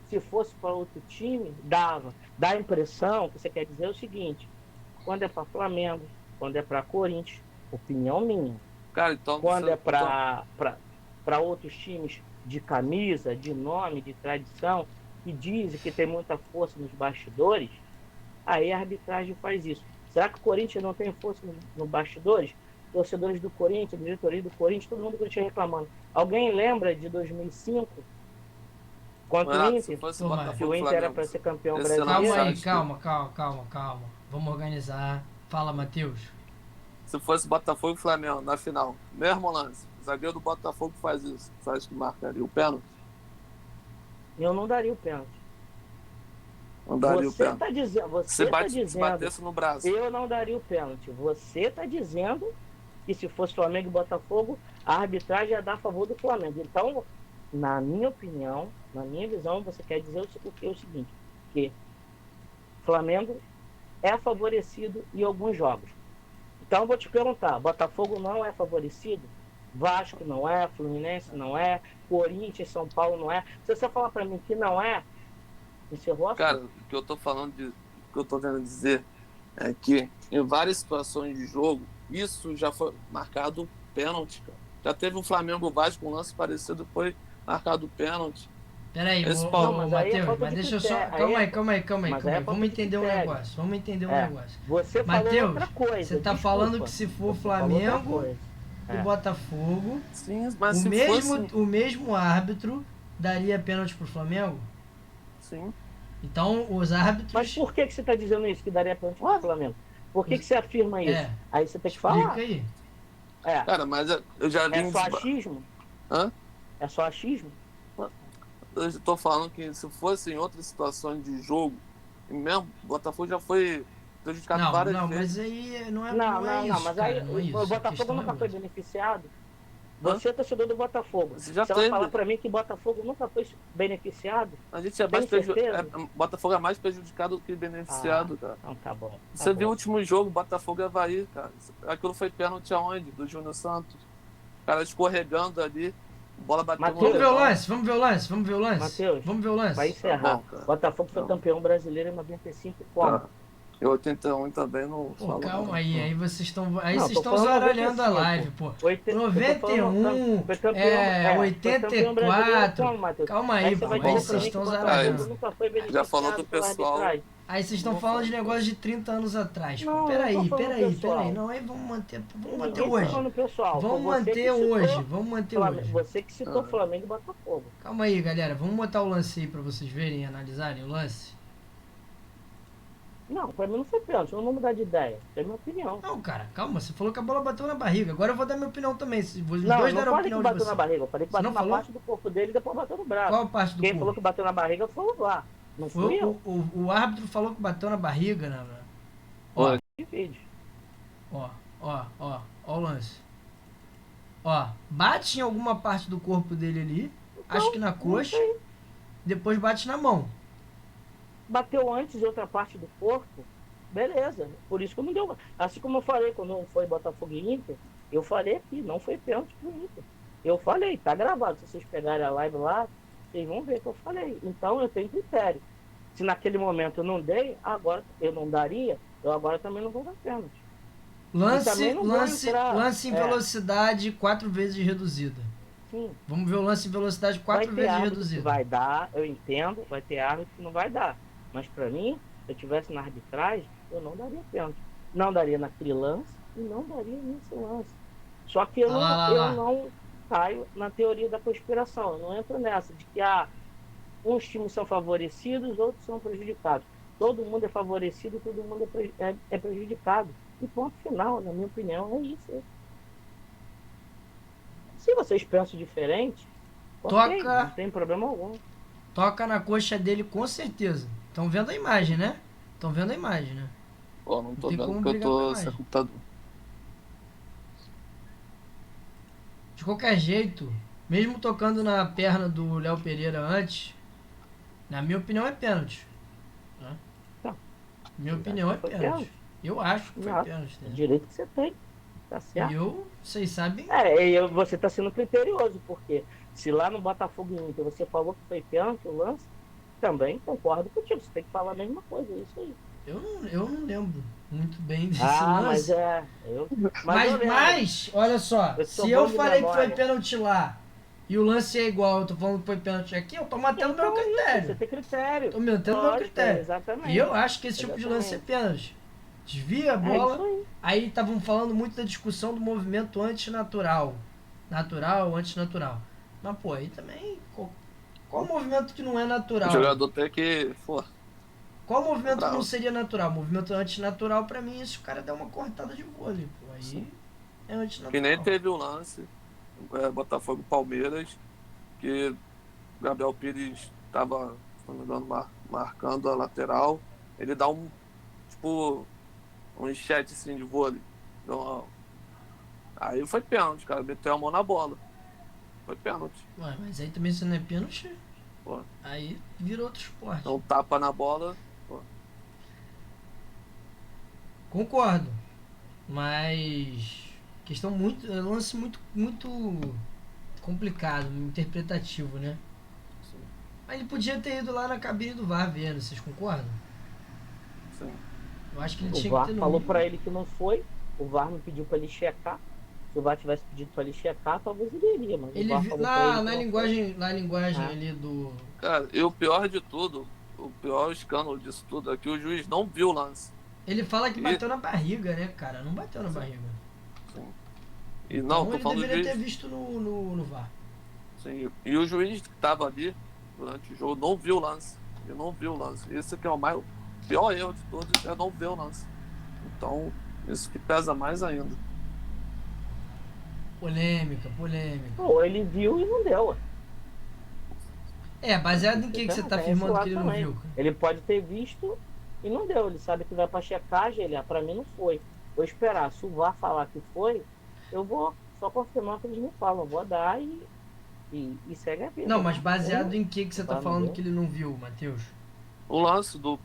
se fosse para outro time, dava. Dá a impressão que você quer dizer o seguinte, quando é para Flamengo, quando é para Corinthians, opinião minha. Cara, então, quando é para outros times de camisa, de nome, de tradição, que dizem que tem muita força nos bastidores, aí a arbitragem faz isso. Será que o Corinthians não tem força nos bastidores? Torcedores do Corinthians, diretoria do Corinthians, todo mundo do Corinthians reclamando. Alguém lembra de 2005? Contra o Inter? Que o Inter era para ser campeão brasileiro. Calma aí, calma. Vamos organizar. Fala, Matheus. Se fosse Botafogo e Flamengo na final, mesmo lance, o zagueiro do Botafogo faz isso, você acha que marcaria o pênalti? Eu não daria o pênalti. Não daria o pênalti. Tá dizendo, se batesse no braço. Eu não daria o pênalti. Você está dizendo que se fosse Flamengo e Botafogo, a arbitragem ia dar a favor do Flamengo. Então, na minha opinião, na minha visão, você quer dizer o seguinte, que Flamengo é favorecido em alguns jogos. Então, eu vou te perguntar, Botafogo não é favorecido? Vasco não é, Fluminense não é, Corinthians, São Paulo não é. Se você falar para mim que não é, encerrou a Cara, o que eu tô falando, o que eu tô querendo dizer é que em várias situações de jogo, isso já foi marcado pênalti, cara. Já teve um Flamengo Vasco, um lance parecido, foi marcado pênalti. Peraí, mas aí é Matheus, falta mas de deixa eu só. critério. Calma aí. Mas aí é falta Vamos de entender um critério. negócio. Vamos entender um É. negócio. Você falou Matheus, outra coisa. você tá desculpa. falando que se for Você falou outra Flamengo coisa. e Botafogo, Sim, mas o se mesmo, fosse... o mesmo árbitro daria pênalti pro Flamengo? Sim. Então, os árbitros. Mas por que você está dizendo isso, que daria pênalti pro Flamengo? Por que você afirma isso? É. Aí você tem que Explica falar. aí. É. Cara, mas eu já vi... É só achismo? Hã? É só achismo? Eu tô falando que se fosse em outras situações de jogo, e mesmo o Botafogo já foi prejudicado várias Não, vezes. mas aí não é, Não, não é isso, mas cara, aí não é isso. o A Botafogo questão nunca é foi outra. beneficiado. Você é torcedor do Botafogo. Você já vai teve. falar para mim que Botafogo nunca foi beneficiado? A gente é Tem mais certeza? Botafogo é mais prejudicado do que beneficiado, cara. Então tá bom. Você viu o último jogo, Botafogo e Avaí, cara. Aquilo foi pênalti aonde? Do Júnior Santos. O cara escorregando ali, bola bateu no Matheus, Vamos ver o lance. Matheus, Vamos ver o lance. Vai encerrar. bom, cara. Botafogo foi Não. campeão brasileiro em 95 como? Tá. E 81 também não Pô, fala. calma não. aí vocês estão. Aí Não, vocês tô estão falando zaralhando a 95. live, pô. 91, 84. Calma aí, pô. Aí vocês estão zaralhando. Já falou do pessoal. Aí vocês estão falando de negócio de 30 anos atrás. Pô. Não, Peraí. eu tô falando pessoal. Não, aí vamos manter Ninguém hoje. tá falando pessoal. Vamos Foi você manter que citou hoje. Vamos manter Flamengo. hoje. Você que citou Flamengo e Botafogo. Calma aí, galera. Vamos botar o lance aí pra vocês verem e analisarem o lance. Não, pra mim não foi pênalti, não vou mudar de ideia. É minha opinião. Não, cara, calma. Você falou que a bola bateu na barriga. Agora eu vou dar minha opinião também. Os Não, dois eu não deram a falei que opinião de bateu você. na barriga, eu falei que Você não bateu na falou? parte do corpo dele e depois bateu no braço. Qual parte do Quem corpo? falou que bateu na barriga foi o VAR. Não fui eu. O árbitro falou que bateu na barriga, né? Ó, Que vídeo. Ó o lance. Ó, bate em alguma parte do corpo dele ali, acho que na coxa, Não sei. depois bate na mão. Bateu antes de outra parte do corpo, beleza. Por isso que não deu. Assim como eu falei quando foi Botafogo e Inter, eu falei aqui, não foi pênalti pro Inter. Eu falei, tá gravado. Se vocês pegarem a live lá, vocês vão ver que eu falei. Então eu tenho critério. Se naquele momento eu não dei, agora eu não daria, eu agora também não vou dar pênalti. também não vou entrar. Lance em velocidade 4 vezes reduzida. Sim. Vamos ver o lance em velocidade Vai 4 ter vezes árbitro que reduzida. vai dar, eu entendo, vai ter árbitro que não vai dar. Mas pra mim, se eu tivesse na arbitragem, eu não daria pênalti. Não daria naquele lance e não daria nesse lance. Só que eu não caio na teoria da conspiração. Eu não entro nessa de que uns times são favorecidos, outros são prejudicados. Todo mundo é favorecido, todo mundo é prejudicado. E ponto final, na minha opinião, é isso. Se vocês pensam diferente, ok, não tem problema algum. Toca na coxa dele com certeza. Estão vendo a imagem, né? Pô, não tô tem vendo como porque eu brigar tô com a sem imagem. computador. De qualquer jeito, mesmo tocando na perna do Léo Pereira antes, na minha opinião é pênalti. Né? Tá. Minha opinião é Foi pênalti. pênalti? Eu acho que foi Não, pênalti. É Né? direito que você tem. Tá certo? Vocês sabem. Você tá sendo criterioso, porque se lá no Botafogo e Inter você falou que foi pênalti o lance, também concordo contigo. Você tem que falar a mesma coisa, é isso aí. Eu não lembro muito bem desse lance. Mas olha só, sou se eu bom de falei que memória. foi pênalti lá e o lance é igual, eu tô falando que foi pênalti aqui, eu tô mantendo meu Você critério. tem critério. Tô mantendo meu Lógico, critério. Exatamente. E eu acho que esse tipo de lance é pênalti. Desvia a bola. isso aí. Aí estavam falando muito da discussão do movimento antinatural. Natural, antinatural. Mas, pô, aí também. Qual movimento que não é natural? O jogador tem que. Pô, Qual movimento que Bravo. não seria natural? Movimento antinatural, pra mim, se o cara der uma cortada de vôlei, pô. Aí Sim. é antinatural. que nem teve um lance, Botafogo e Palmeiras, que o Gabriel Pires estava, se não me engano, marcando a lateral. Ele dá um enxete assim de vôlei. Então, Aí foi pênalti, cara. Meteu a mão na bola. Foi pênalti. Ué, mas aí também se não é pênalti, Pô. aí vira outro esporte. Então tapa na bola. Pô. Concordo. Mas. Questão muito. É um lance muito complicado, interpretativo, né? Sim, Mas ele podia ter ido lá na cabine do VAR vendo, vocês concordam? sim. Eu acho que ele O tinha que VAR ter no falou mínimo- pra ele que não foi. O VAR não pediu pra ele checar. Se o VAR tivesse pedido pra ele checar, talvez ele iria, mas o Ele VAR vi- falou pra ele que na não linguagem, na linguagem Ah. ali do. Cara, e o pior de tudo, o pior escândalo disso tudo é que o juiz não viu o lance. Ele fala que E- bateu na barriga, né, cara? Não bateu na Sim. barriga. Sim. E Então não, tô ele falando do deveria juiz. ter visto no VAR. Sim, e o juiz que estava ali durante o jogo não viu o lance. Ele não viu o lance. Esse que é o pior erro de todos, é não ver o lance. Então, isso que pesa mais ainda. Polêmica. Ou ele viu e não deu. É, baseado em que você tá Tem esse afirmando lado que ele não também. viu, cara? Ele pode ter visto e não deu. Ele sabe que vai pra checagem, ele, pra mim não foi. Vou esperar. Se o VAR falar que foi, eu vou só confirmar o que eles me falam. Vou dar e segue a vida. Não, mas né? baseado em que você tá Não falando deu. que ele não viu, Matheus? O lance do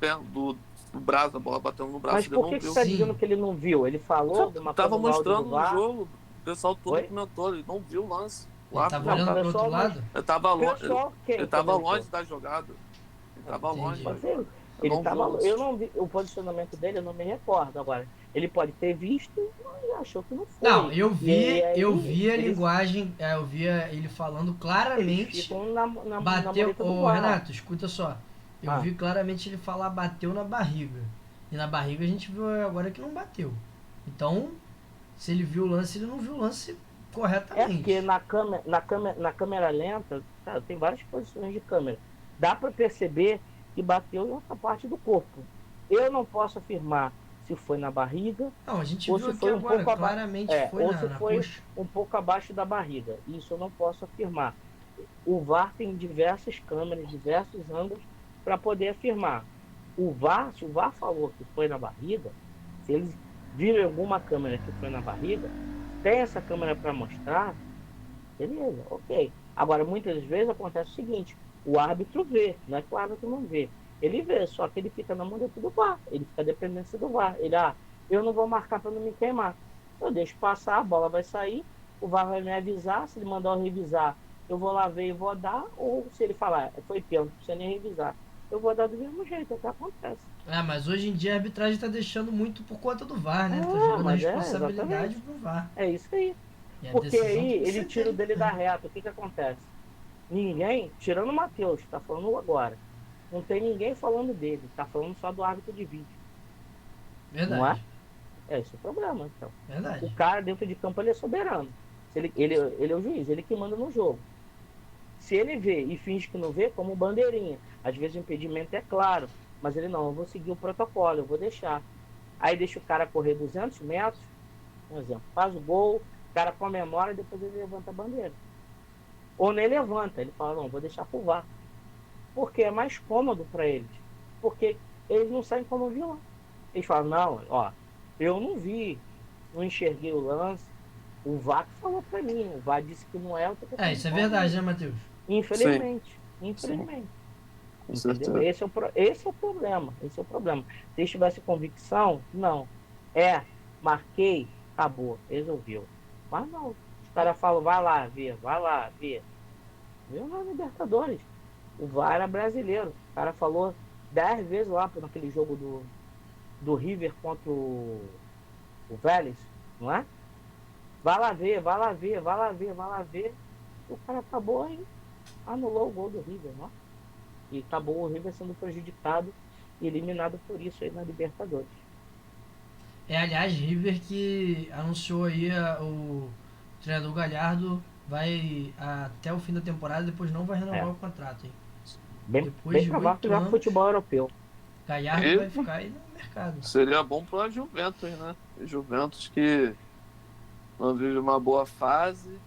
braço, a bola batendo no braço, Mas ele por não que viu. você tá Sim. dizendo que ele não viu? Ele falou de uma Tava coisa no áudio mostrando do no VAR. jogo, o pessoal todo Oi? comentou, ele não viu o lance. O Ele árbitro tava não olhando tava- pro outro pessoal, mas- lado? ele tava longe, Pessoal, quem ele tava comentou? longe da jogada. Ele tava Entendi. longe da Mas jogada. ele não tava, vi o lance. eu não vi o posicionamento dele, eu não me recordo agora. Ele pode ter visto e achou que não foi. Não, eu vi, E aí, eu vi a eles- linguagem, eu vi ele falando Eles claramente. ficam na Bateu. mureta do Ô, VAR. Renato, escuta só. Eu Ah. vi claramente ele falar bateu na barriga. E na barriga a gente viu agora que não bateu. Então, se ele viu o lance, ele não viu o lance É corretamente. porque na câmera lenta, cara, tem várias posições de câmera. Dá para perceber que bateu em outra parte do corpo. Eu não posso afirmar se foi na barriga Não, a gente ou viu se aqui foi um agora, pouco abaixo. claramente foi Ou na, se na foi coxa. um pouco abaixo da barriga. Isso eu não posso afirmar. O VAR tem diversas câmeras, diversos ângulos para poder afirmar. Se o VAR falou que foi na barriga, se eles viram alguma câmera que foi na barriga, tem essa câmera para mostrar, beleza, ok. Agora, muitas vezes acontece o seguinte, o árbitro vê, não é que o árbitro não vê. Ele vê, só que ele fica na mão do VAR, ele fica dependente do VAR. Ele, eu não vou marcar para não me queimar. Eu deixo passar, a bola vai sair, o VAR vai me avisar, se ele mandar eu revisar, eu vou lá ver e vou dar, ou se ele falar, foi pênalti, não precisa nem revisar, eu vou dar do mesmo jeito, é o que acontece. Ah, mas hoje em dia a arbitragem tá deixando muito por conta do VAR, né? Tá É, jogando a mas responsabilidade exatamente. pro VAR. É isso aí. E a Porque decisão aí tem que ele ser tira o dele da né? reta. O que acontece? Ninguém, tirando o Matheus, tá falando agora, não tem ninguém falando dele, tá falando só do árbitro de vídeo. Verdade. Não é? Esse é o problema, então. Verdade. O cara dentro de campo ele é soberano. Se ele é o juiz, ele que manda no jogo. Se ele vê e finge que não vê, como bandeirinha. Às vezes o impedimento é claro, mas ele não, eu vou seguir o protocolo, eu vou deixar. Aí deixa o cara correr 200 metros, por exemplo, faz o gol, o cara comemora e depois ele levanta a bandeira. Ou nem levanta, ele fala, não, vou deixar pro VAR. Porque é mais cômodo para eles. Porque eles não sabem como vilão. Eles falam, não, eu não vi, não enxerguei o lance, o VAR que falou para mim, o VAR disse que não é, eu tô Isso é verdade, né, Matheus? Infelizmente. Com Entendeu? certeza. Esse é o problema. Esse é o problema. Se eles tivessem convicção, não. Marquei, acabou, resolveu. Mas não. Os caras falam, vai lá ver. Viu na Libertadores. O VAR era brasileiro. O cara falou 10 vezes lá naquele jogo do River contra o Vélez, não é? Vai lá ver. O cara acabou e anulou o gol do River, não é? E acabou o River sendo prejudicado e eliminado por isso aí na Libertadores. Aliás, River que anunciou aí o treinador Galhardo vai até o fim da temporada, depois não vai renovar o contrato, hein? Bem Depois de provável 8 que joga anos. futebol europeu. Galhardo E- vai ficar aí no mercado. Seria bom pra Juventus, né? Juventus que não vive uma boa fase.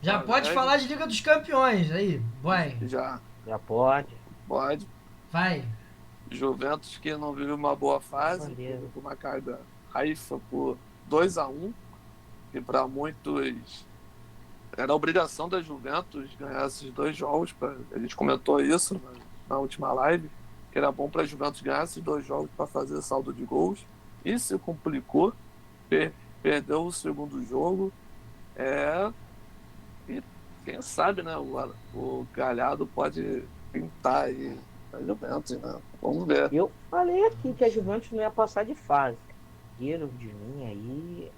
Já pode falar de Liga dos Campeões aí, vai, Já Já pode. pode. vai. Juventus que não vive uma boa fase, Bandeira. com uma carga Haifa por 2-1. que para muitos era a obrigação da Juventus ganhar esses 2 jogos. A gente comentou isso na última live, que era bom para a Juventus ganhar esses 2 jogos para fazer saldo de gols. E se complicou, perdeu o segundo jogo. E quem sabe, né, o Galhardo pode pintar aí a Juventus, né? Vamos ver. Eu falei aqui que a Juventus não ia passar de fase. Viram de mim aí.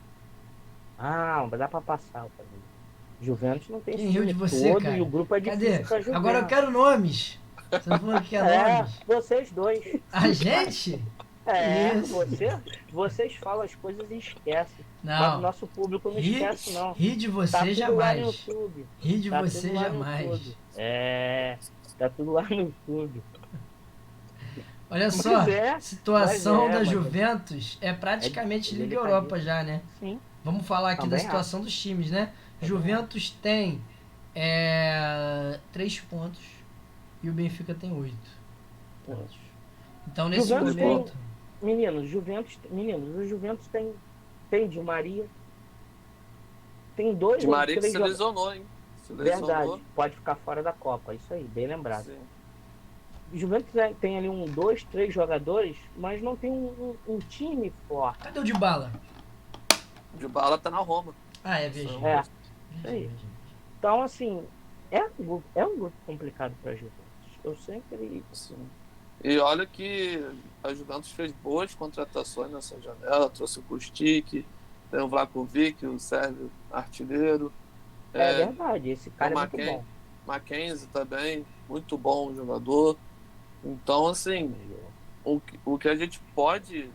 Ah, vai dar pra passar. Eu falei. Juventus não tem Quem esse riu de time você, todo cara? e o grupo é Cadê? difícil pra Juventus. Agora eu quero nomes. Você não falou que quer nomes? Vocês dois. A gente? Isso. Vocês falam as coisas e esquecem. Mas Não. o nosso público não esquece, não. Ri de Tá você tudo lá no jamais. YouTube. Ri de Tá você tudo lá no jamais. YouTube. Tá tudo lá no YouTube. Olha só, situação da mas Juventus é praticamente Liga delicadíssimo. Europa já, né? Sim. Vamos falar aqui Também da situação dos times, né? Juventus tem 3 pontos e o Benfica tem 8 pontos. Então, nesse Juventus momento... Meninos, o Juventus tem Di Maria. Tem 2 Di ou Maria que 3 se jogadores. lesionou, hein? Se lesionou. Verdade, pode ficar fora da Copa. Isso aí, bem lembrado. Sim. Juventus tem ali 1, 2, 3 jogadores, mas não tem um time forte. Cadê o Dybala? O Dybala tá na Roma. Ah, é, veja. Isso aí. Então, assim, é um grupo complicado para a Juventus. Eu sempre... Sim. E olha que a Juventus fez boas contratações nessa janela, trouxe o Kustic, tem o Vlahovic, o Sérvio artilheiro. É verdade, esse cara é muito bom. Mackenzie também, muito bom jogador. Então, assim, o que a gente pode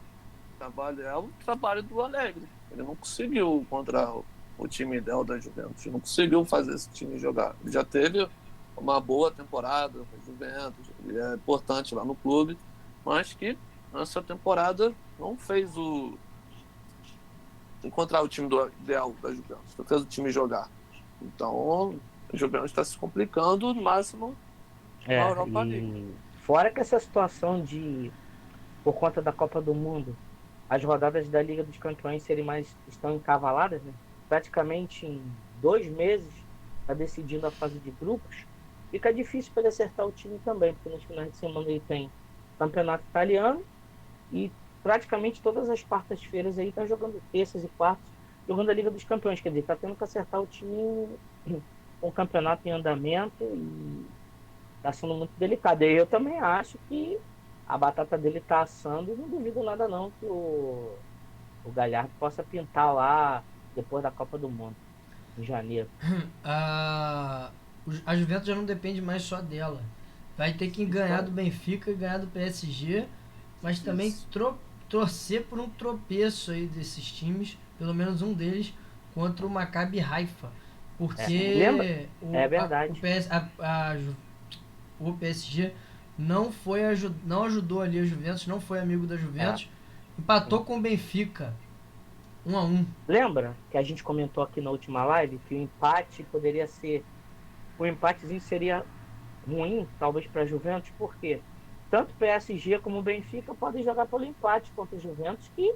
trabalhar é o trabalho do Allegri. Ele não conseguiu encontrar o time ideal da Juventus, não conseguiu fazer esse time jogar. Ele já teve uma boa temporada com a Juventus, ele é importante lá no clube, mas que nessa temporada não fez encontrar o time ideal da Juventus, não fez o time jogar. Então, a Juventus está se complicando no máximo na Europa League. Fora que essa situação por conta da Copa do Mundo, as rodadas da Liga dos Campeões estão encavaladas, né? Praticamente em 2 meses está decidindo a fase de grupos. Fica difícil para ele acertar o time também, porque nos finais de semana ele tem campeonato italiano e praticamente todas as quartas-feiras aí tá jogando terças e quartas, jogando a Liga dos Campeões. Quer dizer, tá tendo que acertar o time com o campeonato em andamento e tá sendo muito delicado. E eu também acho que a batata dele tá assando e não duvido nada não que o Galhardo possa pintar lá depois da Copa do Mundo, em janeiro. A Juventus já não depende mais só dela. Vai ter que ganhar do Benfica e ganhar do PSG, mas também torcer por um tropeço aí desses times, pelo menos um deles, contra o Maccabi Haifa. Porque verdade. O PSG não ajudou ali a Juventus, não foi amigo da Juventus, empatou com o Benfica 1-1. Lembra que a gente comentou aqui na última live que o empate poderia ser... O empatezinho seria ruim, talvez, para a Juventus, porque tanto o PSG como o Benfica podem jogar pelo empate contra a Juventus, que...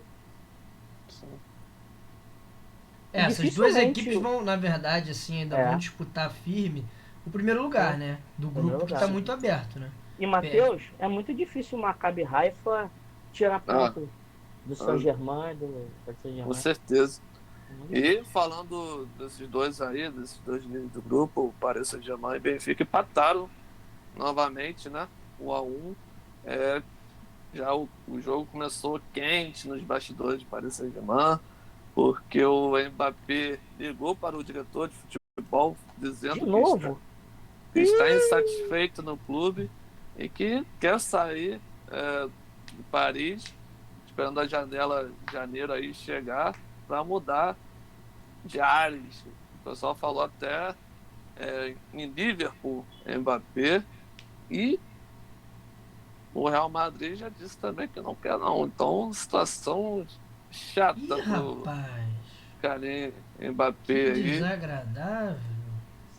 Essas duas equipes vão, na verdade, assim, ainda vão disputar firme o primeiro lugar, né? Do grupo que está muito aberto, né? E, Matheus, é muito difícil o Maccabi Haifa tirar ponto do Saint-Germain, Com certeza. E falando desses dois líderes do grupo, o Paris Saint-Germain e Benfica empataram novamente, né? 1-1. Já o jogo começou quente nos bastidores de Paris Saint-Germain, porque o Mbappé ligou para o diretor de futebol dizendo que está insatisfeito no clube e que quer sair de Paris, esperando a janela de janeiro aí chegar para mudar de ares. O pessoal falou até em Liverpool, Mbappé, e o Real Madrid já disse também que não quer não. Então, situação chata do Karim Mbappé aí. Desagradável.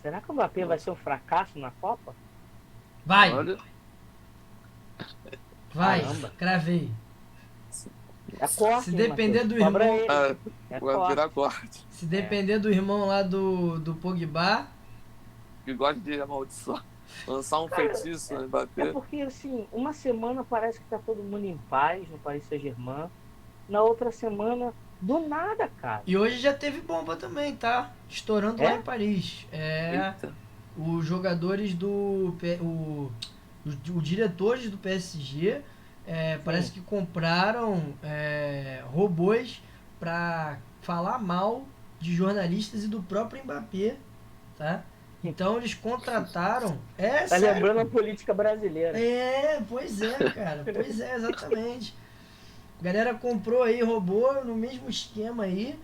Será que o Mbappé vai ser um fracasso na Copa? Vai! Olha, Vai, cravei. É corte, Se depender Matheus. do Cobra irmão- ele. É Vai corte. virar corte. Se depender do irmão lá do Pogba, Que gosta de amaldiçoar. Lançar um Cara, feitiço no É Mbappé. porque, assim, uma semana parece que tá todo mundo em paz no Paris Saint-Germain. Na outra semana, do nada, cara. e hoje já teve bomba também, tá? Estourando lá É? em Paris. Eita. Os jogadores os diretores do PSG parece que compraram robôs pra falar mal de jornalistas e do próprio Mbappé, tá? Então eles contrataram. Tá Sério, lembrando a pô. política brasileira. Pois é, cara. Pois é, exatamente. A galera comprou aí robô no mesmo esquema aí,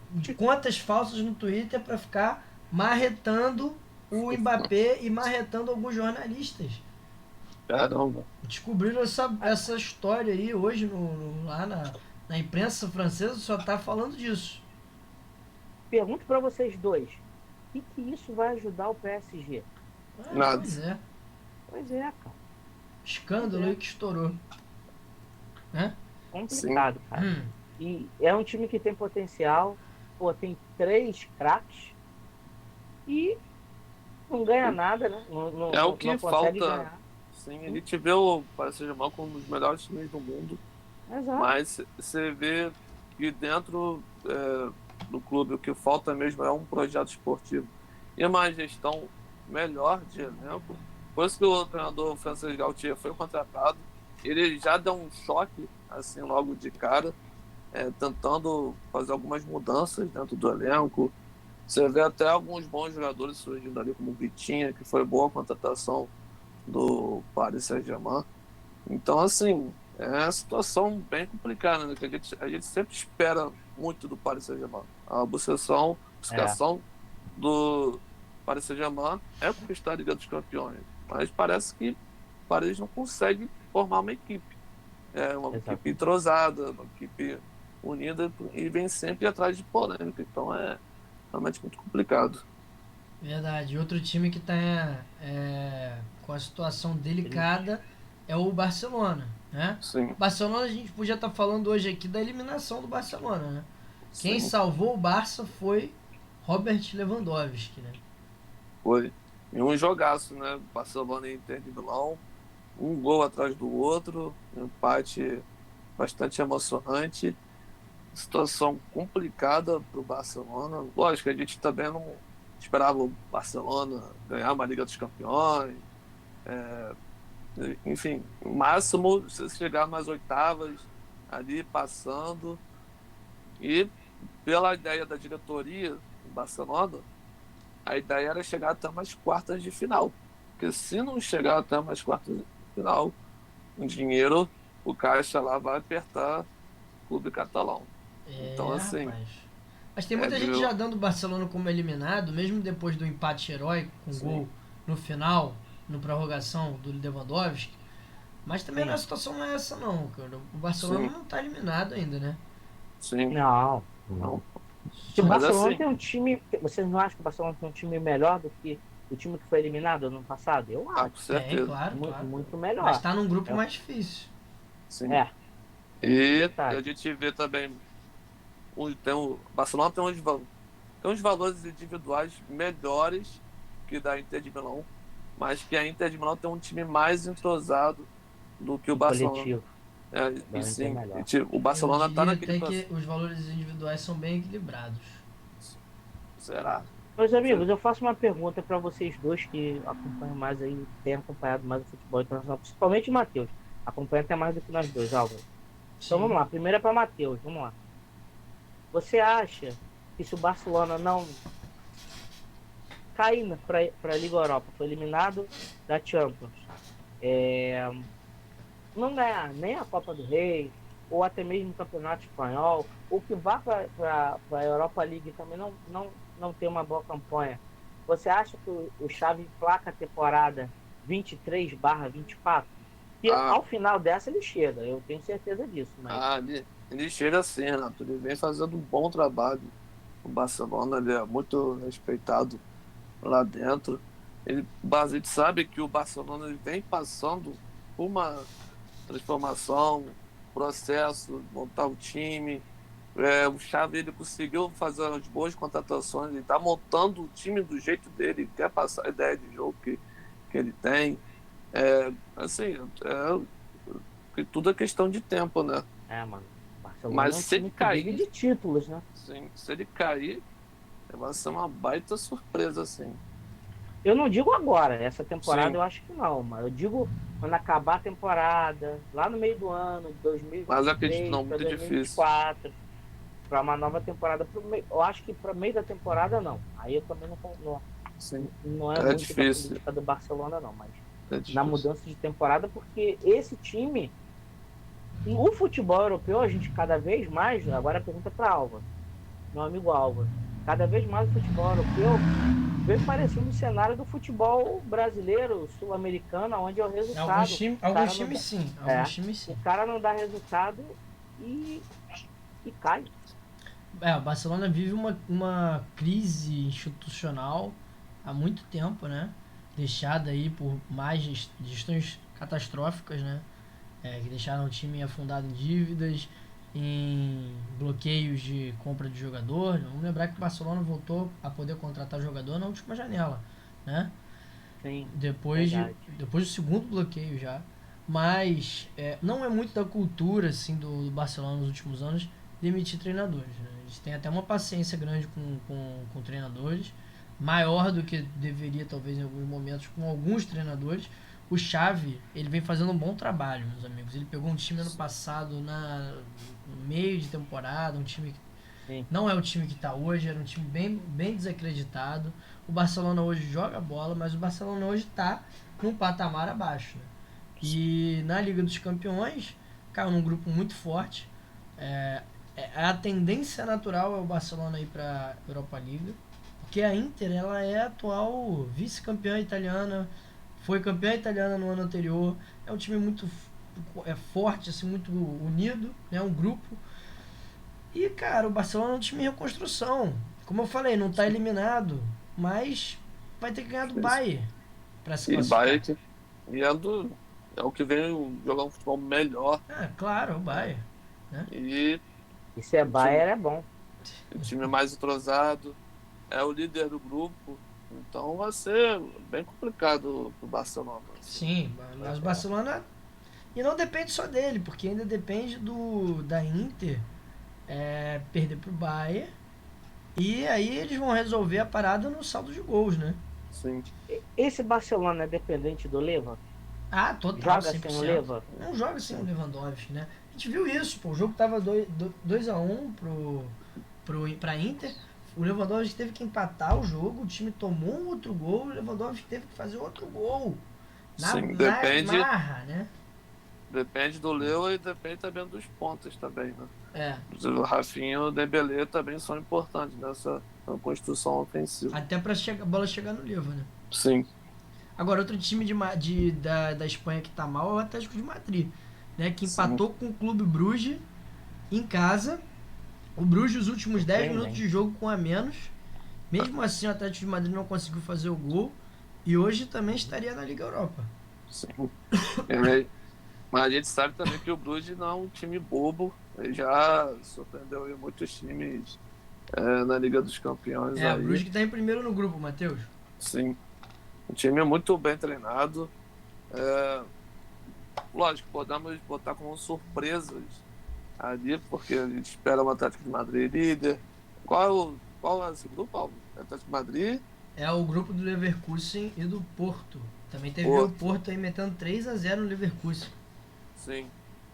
de contas falsas no Twitter pra ficar marretando o Mbappé e marretando alguns jornalistas. Caramba. Descobriram essa história aí hoje lá na imprensa francesa, só tá falando disso. Pergunto pra vocês dois. O que isso vai ajudar o PSG? Nada. Pois é. Pois é, cara. Escândalo aí que estourou. Né? Complicado, cara. Hum. E é um time que tem potencial. Pô, tem 3 craques. E não ganha nada, né? É o que não consegue falta. ganhar. Sim, a gente vê o Paris Saint-Germain como um dos melhores times do mundo. Exato. Mas você vê que dentro do clube o que falta mesmo é um projeto esportivo e uma gestão melhor de elenco. Por isso que o treinador Francis Galtier foi contratado. Ele já deu um choque assim logo de cara, tentando fazer algumas mudanças dentro do elenco. Você vê até alguns bons jogadores surgindo ali, como o Vitinha, que foi boa contratação do Paris Saint-Germain. Então, assim, é uma situação bem complicada, né? Que a gente sempre espera muito do Paris Saint-Germain. A obsessão do Paris Saint-Germain é conquistar a Liga dos Campeões. Mas parece que o Paris não consegue formar uma equipe. É uma equipe entrosada, uma equipe unida e vem sempre atrás de polêmica. Então é realmente muito complicado. Verdade. Outro time que tá com a situação delicada é o Barcelona, né? Sim. Barcelona, a gente podia estar falando hoje aqui da eliminação do Barcelona, né? Quem Sim. salvou o Barça foi Robert Lewandowski, né? Foi. E um jogaço, né? Barcelona e Inter de Milão, um gol atrás do outro, um empate bastante emocionante, situação complicada para o Barcelona. Lógico, a gente também não esperava o Barcelona ganhar uma Liga dos Campeões, enfim, o máximo se chegar nas oitavas ali passando. E pela ideia da diretoria do Barcelona, a ideia era chegar até umas quartas de final. Porque se não chegar até umas quartas de final, o dinheiro, o caixa lá vai apertar o clube catalão. Então, assim. Rapaz. Mas tem muita gente viu? já dando o Barcelona como eliminado, mesmo depois do empate heróico com gol no final, no prorrogação do Lewandowski. Mas também a situação não é essa, não, cara. O Barcelona não tá eliminado ainda, né? Sim. Não. Se o Mas Barcelona assim, tem um time. Vocês não acham que o Barcelona tem um time melhor do que o time que foi eliminado ano passado? Eu acho. com certeza. Claro, Muito, claro. muito melhor. Mas tá num grupo mais difícil. Sim. E a gente vê também. O Barcelona tem uns valores individuais melhores que da Inter de Milão, mas que a Inter de Milão tem um time mais entrosado do que o Barcelona. Coletivo. E sim, o Barcelona está naquele processo. Que os valores individuais são bem equilibrados. Será? Meus amigos, eu faço uma pergunta para vocês dois que acompanham mais aí, têm acompanhado mais o futebol internacional, principalmente o Matheus. Acompanha até mais do que nós dois, Álvaro. Então vamos lá, primeiro é para Matheus, vamos lá. Você acha que se o Barcelona não cair para a Liga Europa, foi eliminado da Champions, não ganhar nem a Copa do Rei, ou até mesmo o Campeonato Espanhol, ou que vá para a Europa League e também não ter uma boa campanha, você acha que o Xavi placa a temporada 23/24? E ao final dessa ele chega, eu tenho certeza disso. Mas... ele chega assim, Renato. Ele vem fazendo um bom trabalho. O Barcelona, ele é muito respeitado lá dentro. A gente sabe que o Barcelona ele vem passando por uma transformação, processo, montar o time. O Xavi, ele conseguiu fazer umas boas contratações, ele está montando o time do jeito dele, quer passar a ideia de jogo que ele tem. Assim, tudo é questão de tempo, né? Mano. Barcelona Mas é um se time ele que cair, vive de títulos, né? sim, se ele cair, vai ser uma baita surpresa, assim. Eu não digo agora, essa temporada Sim. eu acho que não, mas eu digo quando acabar a temporada, lá no meio do ano, de Mas acredito 2023 não, para muito difícil. 2024, para uma nova temporada. Eu acho que para meio da temporada não. Aí eu também Sim. não é É muito da difícil. política do Barcelona, não, mas É difícil. na mudança de temporada, porque esse time, o futebol europeu, a gente cada vez mais, agora a pergunta para Álvaro, meu amigo Álvaro, cada vez mais o futebol europeu vem parecendo o cenário do futebol brasileiro, sul-americano, onde é o resultado. Alguns times sim. O cara não dá resultado e cai. O Barcelona vive uma crise institucional há muito tempo, né? Deixada aí por mais gestões catastróficas, né? Que deixaram o time afundado em dívidas, em bloqueios de compra de jogador. Vamos lembrar que o Barcelona voltou a poder contratar jogador na última janela, né? Sim, depois do segundo bloqueio já. Mas não é muito da cultura assim, do Barcelona nos últimos anos demitir treinadores, né? Eles têm até uma paciência grande com treinadores, maior do que deveria talvez em alguns momentos com alguns treinadores. O Xavi, ele vem fazendo um bom trabalho, meus amigos. Ele pegou um time ano passado no meio de temporada, um time que não é o time que está hoje, era um time bem desacreditado. O Barcelona hoje joga bola, mas o Barcelona hoje está num patamar abaixo, né? E na Liga dos Campeões caiu num grupo muito forte. A tendência natural é o Barcelona ir para a Europa League, porque a Inter ela é a atual vice-campeã italiana, foi campeã italiana no ano anterior, é um time muito forte, assim, muito unido, né? Um grupo. E cara, o Barcelona é um time em reconstrução, como eu falei, não está eliminado, mas vai ter que ganhar do Bayern para se classificar. É o que vem jogar um futebol melhor. Claro, o Bayern, né? E se é Bayern é bom. O time mais entrosado, é o líder do grupo, então vai ser bem complicado pro Barcelona. Sim, mas o Barcelona, e não depende só dele, porque ainda depende da Inter perder pro Bayern, e aí eles vão resolver a parada no saldo de gols, né? Sim. Esse Barcelona é dependente do Leva? Total, joga 100%. sem o Leva? Não joga sem o Lewandowski, né? A gente viu isso, pô, o jogo tava 2-1 pra Inter, o Lewandowski teve que empatar o jogo, o time tomou um outro gol, o Lewandowski teve que fazer outro gol. Na marra, né? Depende do Leo e depende também dos pontos também, né? O Rafinha e o Dembélé também são importantes nessa construção ofensiva. Até pra a bola chegar no Leva, né? Sim. Agora, outro time da Espanha que tá mal é o Atlético de Madrid, né? Que empatou com o Clube Bruges em casa. O Bruges, os últimos 10 minutos de jogo com a menos. Mesmo assim, o Atlético de Madrid não conseguiu fazer o gol. E hoje também estaria na Liga Europa. Sim. Mas a gente sabe também que o Bruges não é um time bobo. Ele já surpreendeu muitos times na Liga dos Campeões. O Bruges que tá em primeiro no grupo, Matheus. Sim. Um time muito bem treinado. Lógico, podemos botar como surpresas ali, porque a gente espera o Atlético de Madrid líder. Qual é esse grupo, Paulo? Atlético de Madrid? É o grupo do Leverkusen e do Porto. Também teve o Porto aí metendo 3-0 no Leverkusen. Sim.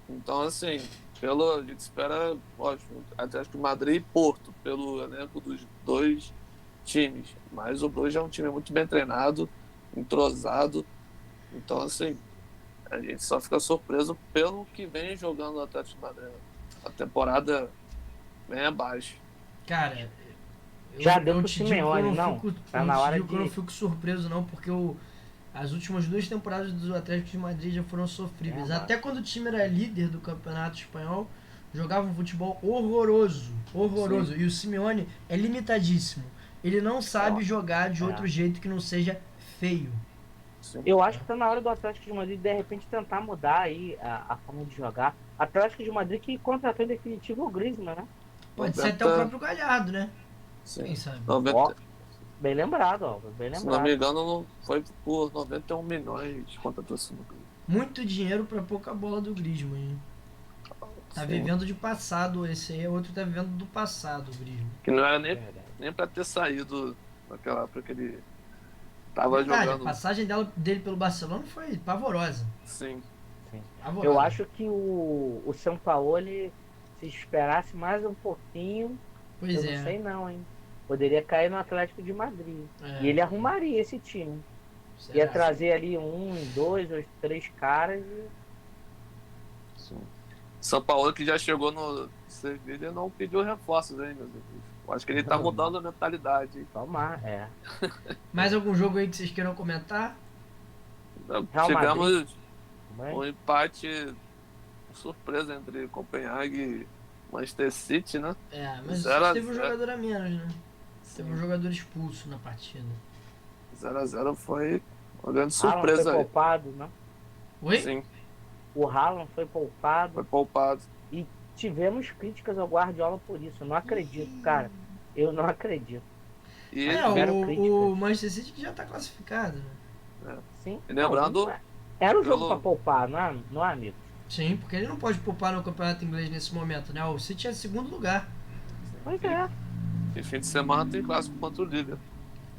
Então, assim, a gente espera, lógico, Atlético de Madrid e Porto, pelo elenco dos dois times. Mas o Bruges é um time muito bem treinado, entrosado. Então, assim, a gente só fica surpreso pelo que vem jogando o Atlético de Madrid. A temporada vem abaixo. Cara, já deu pro Simeone, não? Tá na hora de... Eu não fico surpreso, não, porque as últimas 2 temporadas do Atlético de Madrid já foram sofríveis. Até quando o time era líder do campeonato espanhol, jogava um futebol horroroso. Sim. E o Simeone é limitadíssimo. Ele não sabe jogar de outro jeito que não seja feio. Sim. Eu acho que tá na hora do Atlético de Madrid de repente tentar mudar aí a forma de jogar. Atlético de Madrid que contratou em definitivo o Griezmann, né? Pode ser até o próprio Galhardo, né? Sim. Quem sabe? 90, Bem lembrado, ó. Bem se não me lembrado. engano, foi por 91 milhões de contratação. Muito dinheiro pra pouca bola do Griezmann, hein? Tá Sim. vivendo de passado, esse aí é outro que tá vivendo do passado, o Griezmann. Que não era Verdade. nem pra ter saído naquela época que ele tava Verdade, jogando. a passagem dele pelo Barcelona foi pavorosa. Sim. Sim. Pavorosa. Eu acho que o Sampaoli, se esperasse mais um pouquinho, Pois eu é. não sei não, hein? Poderia cair no Atlético de Madrid. É. E ele arrumaria esse time. Será? Ia trazer ali 1, 2 ou 3 caras e... Sim. São Paulo que já chegou no Sevilha não pediu reforços, hein, meus amigos? Eu acho que ele tá Não. mudando a mentalidade. Hein? Tomar, Mais algum jogo aí que vocês queiram comentar? Real Tivemos Mas, um empate surpresa entre Copenhague e Manchester City, né? É, mas 0 a teve um 0. jogador a menos, né? Teve um jogador expulso na partida. 0x0 foi uma grande Haaland surpresa foi aí. poupado, né? Oi? Sim, O Haaland foi poupado. foi poupado. E tivemos críticas ao Guardiola por isso. Eu não acredito, cara. Eu não acredito. E, É, tiveram críticas. o Manchester City que já tá classificado, né? Sim. e lembrando, Não, era um jogo pelo- pra poupar, não é, amigo? Sim, porque ele não pode poupar no campeonato inglês nesse momento, né? O City é segundo lugar. Pois é. e fim de semana tem clássico contra o Liverpool.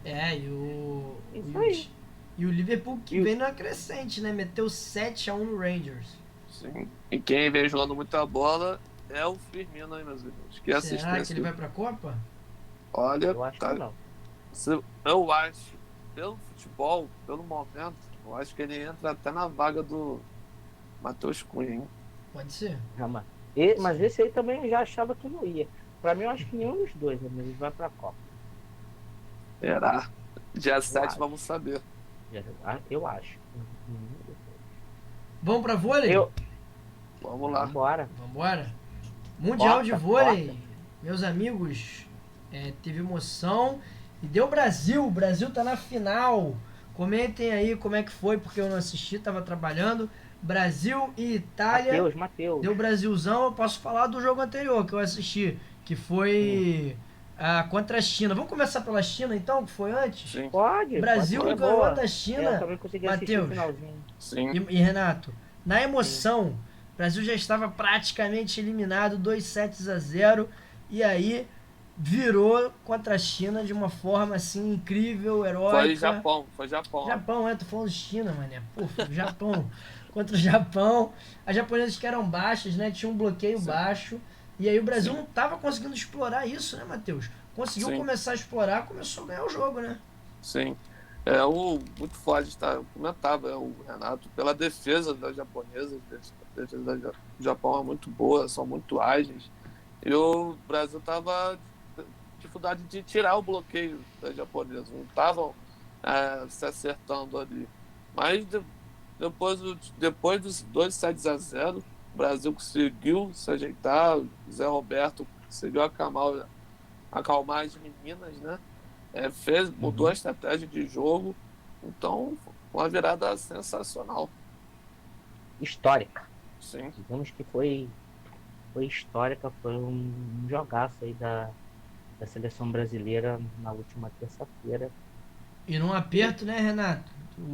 É, e o. Isso e o- aí. E o Liverpool que E o- vem na crescente, né? Meteu 7x1 no Rangers. Sim. E quem vem jogando muita bola é o Firmino, hein, meus irmãos? Que Será assistência. que ele vai pra Copa? Olha, Eu acho tá, que não. eu acho, pelo futebol, pelo momento, eu acho que ele entra até na vaga do Matheus Cunha, hein? Pode ser. Mas esse aí também eu já achava que não ia. Pra mim, eu acho que nenhum dos dois, amigos, vai pra Copa. Será? Dia 7 acho. vamos saber. Eu acho. Vamos pra vôlei? Vamos lá. Vambora. Vambora. Mundial Corta, de vôlei. corta. Meus amigos, teve emoção. E deu Brasil. O Brasil tá na final. Comentem aí como é que foi, porque eu não assisti, tava trabalhando. Brasil e Itália. Matheus. Deu Brasilzão. Eu posso falar do jogo anterior que eu assisti, que foi contra a China. Vamos começar pela China então, que foi antes? Sim, Pode. Brasil pode ser ganhou boa. da Eu China. também consegui assistir o Matheus. finalzinho. sim. E Renato, na emoção, o Brasil já estava praticamente eliminado, 2-0, e aí virou contra a China de uma forma assim incrível, heróica. Foi Japão. Japão, tô falando China, mané. Pô, foi o Japão. Contra o Japão. As japonesas que eram baixas, né? Tinha um bloqueio Sim. baixo. E aí o Brasil Sim. não tava conseguindo explorar isso, né, Matheus? Conseguiu Sim. começar a explorar, começou a ganhar o jogo, né? Sim. Muito forte, tá? Eu comentava, o Renato, pela defesa das japonesas, a defesa do Japão é muito boa, são muito ágeis. E o Brasil tava com dificuldade de tirar o bloqueio das japonesas, não estavam se acertando ali. Mas depois dos 2-0, o Brasil conseguiu se ajeitar, o Zé Roberto conseguiu acalmar as meninas, né? Mudou a estratégia de jogo, então uma virada sensacional. Histórica. Sim, Digamos que foi histórica, foi um jogaço aí da seleção brasileira na última terça-feira. E num aperto, né, Renato?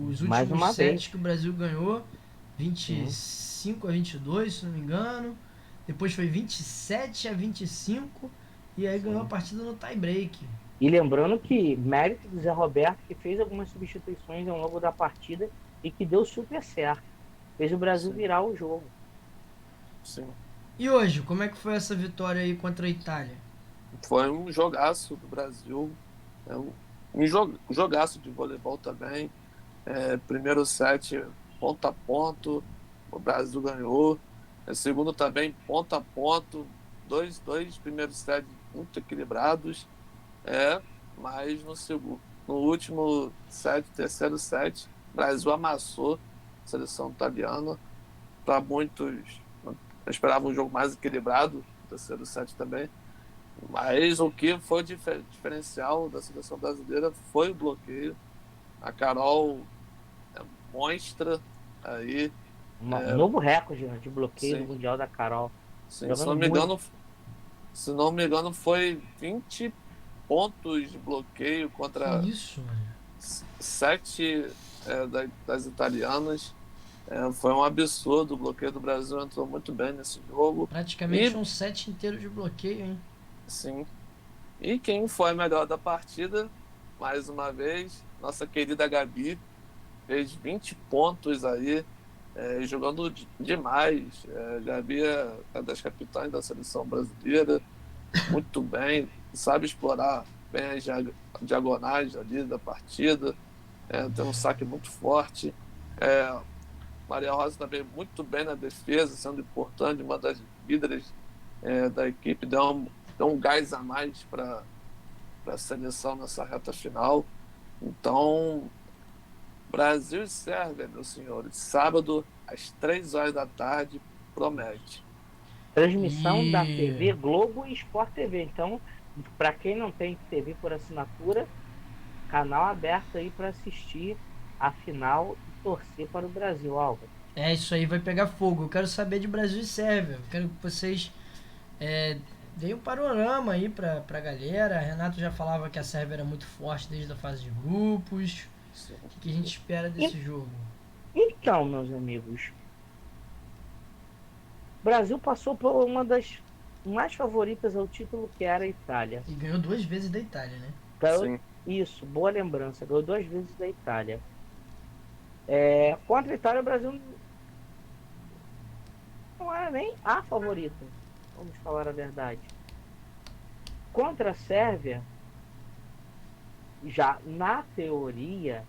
Os Mais últimos uma sets vez. que o Brasil ganhou, 25-22, se não me engano. Depois foi 27-25. E aí ganhou a partida no tie-break. E lembrando que mérito do Zé Roberto, que fez algumas substituições ao longo da partida e que deu super certo. Fez o Brasil Sim. virar o jogo. sim. E hoje, como é que foi essa vitória aí contra a Itália? Foi um jogaço do Brasil, jogaço de voleibol também. Primeiro set, ponto a ponto, o Brasil ganhou. Segundo também, ponto a ponto, dois primeiros sets muito equilibrados. Mas no último set, terceiro set, o Brasil amassou a seleção italiana. Para muitos, eu esperava um jogo mais equilibrado, no terceiro set também. Mas o que foi diferencial da seleção brasileira foi o bloqueio. A Carol é monstra aí. Um novo recorde, né, de bloqueio Sim. no Mundial da Carol. Sim, Jogando se não me muito. engano, foi 20 pontos de bloqueio contra Que isso, mano. 7 das italianas. Foi um absurdo. O bloqueio do Brasil entrou muito bem nesse jogo. Praticamente E, um set inteiro de bloqueio, hein? sim, e quem foi a melhor da partida, mais uma vez, nossa querida Gabi, fez 20 pontos aí, jogando demais. Gabi é das capitães da seleção brasileira, muito bem, sabe explorar bem as diagonais ali da partida, tem um saque muito forte. Maria Rosa também muito bem na defesa, sendo importante, uma das líderes da equipe, deu um gás a mais para a seleção nessa reta final. Então, Brasil e Sérvia, meus senhores, sábado às 3 horas da tarde, promete. Transmissão da E TV Globo e Sport TV. Então, para quem não tem TV por assinatura, canal aberto aí para assistir a final e torcer para o Brasil, Álvaro. isso aí vai pegar fogo. Eu quero saber de Brasil e Sérvia. Eu quero que vocês deem um panorama aí pra galera. Renato já falava que a Sérvia era muito forte desde a fase de grupos. O que a gente espera desse jogo? Então, meus amigos, o Brasil passou por uma das mais favoritas ao título, que era a Itália. E ganhou 2 vezes da Itália, né? Ganhou, isso, boa lembrança. Ganhou 2 vezes da Itália. Contra a Itália, o Brasil não era nem a favorita. Vamos falar a verdade. Contra a Sérvia, já na teoria,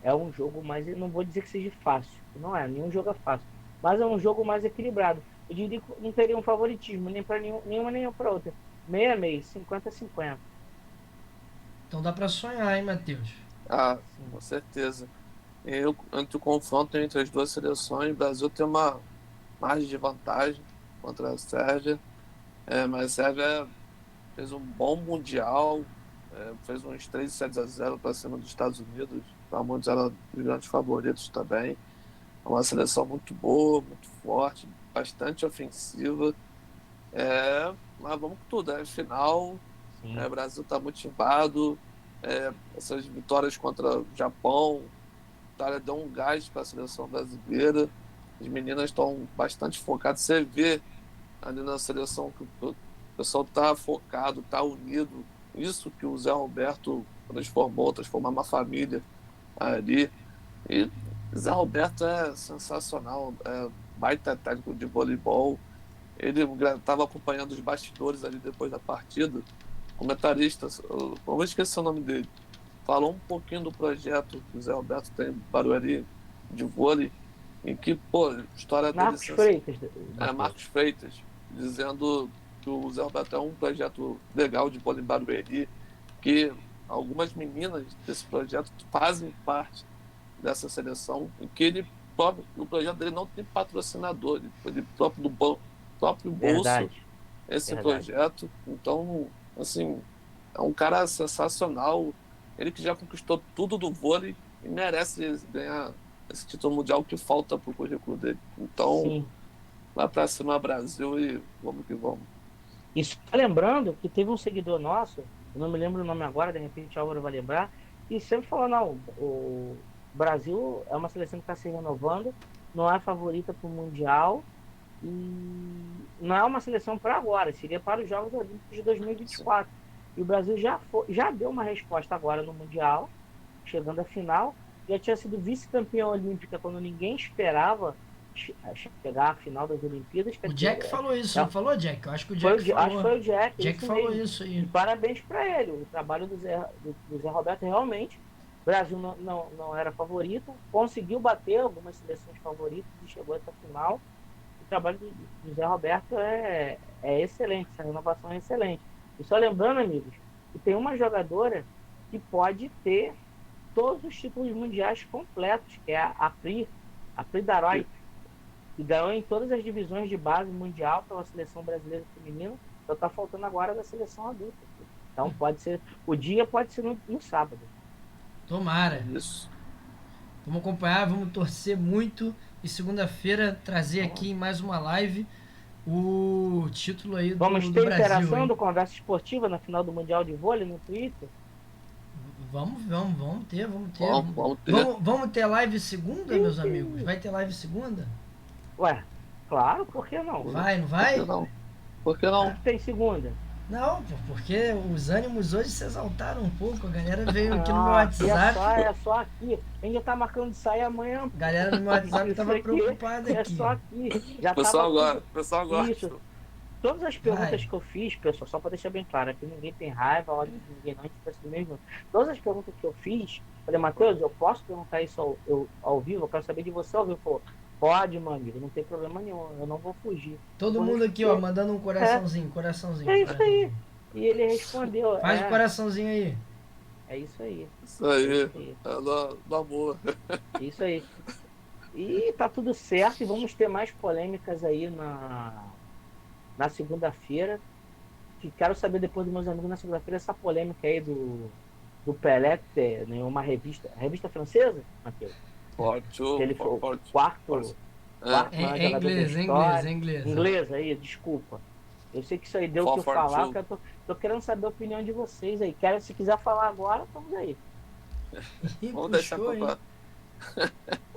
é um jogo mais... Não vou dizer que seja fácil. Não é, nenhum jogo é fácil. Mas é um jogo mais equilibrado. Eu diria que não teria um favoritismo, nem para nenhuma nem para outra. 6-6, 50-50. Então dá pra sonhar, hein, Matheus? Com certeza. Entre o confronto entre as duas seleções, o Brasil tem uma margem de vantagem contra a Sérvia. Mas a Sérvia fez um bom Mundial, fez uns 3-7-0 para cima dos Estados Unidos. Para muitos era dos grandes favoritos também. É uma seleção muito boa, muito forte, bastante ofensiva. Mas vamos com tudo, final. O Brasil está motivado. Essas vitórias contra o Japão, a Itália deu um gás para a seleção brasileira. As meninas estão bastante focadas. Você vê ali na seleção que o pessoal está focado, está unido. Isso que o Zé Roberto transformou uma família ali. E Zé Roberto é sensacional, baita técnico de voleibol. Ele estava acompanhando os bastidores ali depois da partida. Comentarista, eu vou esquecer o nome dele. Falou um pouquinho do projeto que o Zé Roberto tem em Barueri de vôlei, em que, a história dele... Marcos Freitas, dizendo que o Zé Roberto é um projeto legal de vôlei em Barueri, que algumas meninas desse projeto fazem parte dessa seleção, em que o projeto dele não tem patrocinador, ele próprio do próprio bolso esse projeto. Então, assim, é um cara sensacional, ele que já conquistou tudo do vôlei e merece ganhar esse título mundial que falta pro currículo dele. Então, vai pra cima, Brasil, e vamos que vamos. Isso, lembrando que teve um seguidor nosso, eu não me lembro o nome agora, de repente o Álvaro vai lembrar, e sempre falou, não, o Brasil é uma seleção que está se renovando, não é favorita para o Mundial, e não é uma seleção para agora, seria para os Jogos Olímpicos de 2024. Sim. E o Brasil já deu uma resposta agora no Mundial, chegando à final, já tinha sido vice-campeão olímpica quando ninguém esperava chegar à final das Olimpíadas. O Jack falou isso, não falou, Jack? Eu acho que o Jack falou. Acho que foi o Jack. Jack falou isso aí. E parabéns para ele. O trabalho do Zé Roberto realmente. O Brasil não era favorito, conseguiu bater algumas seleções favoritas e chegou até a final. O trabalho do Zé Roberto é excelente, essa renovação é excelente. E só lembrando, amigos, que tem uma jogadora que pode ter todos os títulos mundiais completos, que é a Pri Daroy, que ganhou em todas as divisões de base mundial pela seleção brasileira feminina. Só está faltando agora da seleção adulta. Então o dia pode ser no sábado. Tomara. Isso. Vamos acompanhar, vamos torcer muito. E segunda-feira trazer aqui em mais uma live o título aí Vamos do ter Brasil, interação hein? do Conversa Esportiva na final do Mundial de Vôlei no Twitter? Vamos ter. Vamos ter. Vamos ter live segunda, meus amigos? Ih, Vai ter live segunda? Ué, claro, por que não? Vai, não Por que vai? não? Por que O não? que tem segunda? Não, pô, porque os ânimos hoje se exaltaram um pouco. A galera veio aqui no meu Ah, aqui WhatsApp. é só aqui. A gente já tá marcando de sair amanhã. A galera no meu WhatsApp Isso tava aqui preocupada é aqui. só aqui. Já O pessoal tava agora, o pessoal gosta. Isso. Todas as perguntas Vai. que eu fiz, pessoal, só para deixar bem claro, aqui ninguém tem raiva, ódio de ninguém, não, a gente pensa do mesmo. Todas as perguntas que eu fiz, falei, Matheus, eu posso perguntar isso ao vivo? Eu quero saber de você ao vivo. Pô, pode, meu amigo, não tem problema nenhum, eu não vou fugir. Todo Vou mundo aqui, ó, responder. mandando um coraçãozinho, coraçãozinho. É isso aí. coraçãozinho. E ele respondeu. Faz o coraçãozinho aí. É isso aí. Isso aí. É isso aí. É do amor. É isso aí. E tá tudo certo e vamos ter mais polêmicas aí na segunda-feira. Que quero saber depois dos meus amigos na segunda-feira essa polêmica aí do Pelé ter né, uma revista francesa, Matheus? Forte, Que ele foi o forte. quarto É, maior É jogador da inglês, é história. inglês, é inglês. Inglês aí, desculpa. Eu sei que isso aí deu o que eu For falar, two. que eu tô querendo saber a opinião de vocês aí. Se quiser falar agora, estamos aí. Vamos deixar Puxou, hein? pra...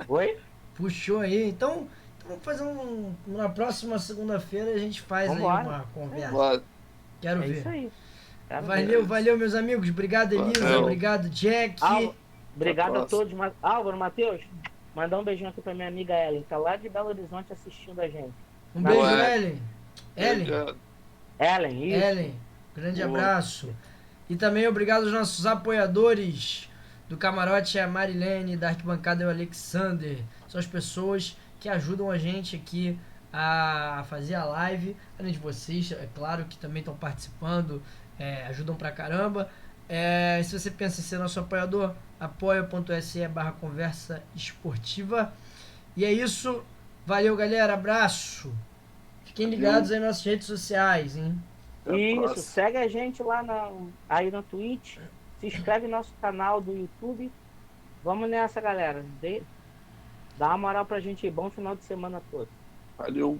Oi? Puxou aí. Então vamos fazer na próxima segunda-feira a gente faz aí Vambora. uma conversa. Bora. Quero É ver. isso aí. Quero Valeu, ver. valeu, meus amigos. Obrigado, Elisa. Valeu. Obrigado, Jack. Obrigado Até a a todos. Álvaro, Matheus, mandar um beijinho aqui pra minha amiga Ellen, que tá lá de Belo Horizonte assistindo a gente. Um beijo, Boa. Ellen. Ellen. Ellen, isso. Ellen, grande Boa. abraço. E também obrigado aos nossos apoiadores do camarote, a Marilene, da arquibancada é o Alexander. São as pessoas que ajudam a gente aqui a fazer a live. Além de vocês, é claro que também estão participando, ajudam pra caramba. Se você pensa em ser nosso apoiador, apoia.se/conversa esportiva. E é isso. Valeu, galera. Abraço. Fiquem ligados aí nas nossas redes sociais, hein? Até a Isso, próxima. segue a gente lá aí na Twitch, se inscreve no nosso canal do YouTube. Vamos nessa, galera. Dá uma moral pra gente aí. Bom final de semana a todos. Valeu.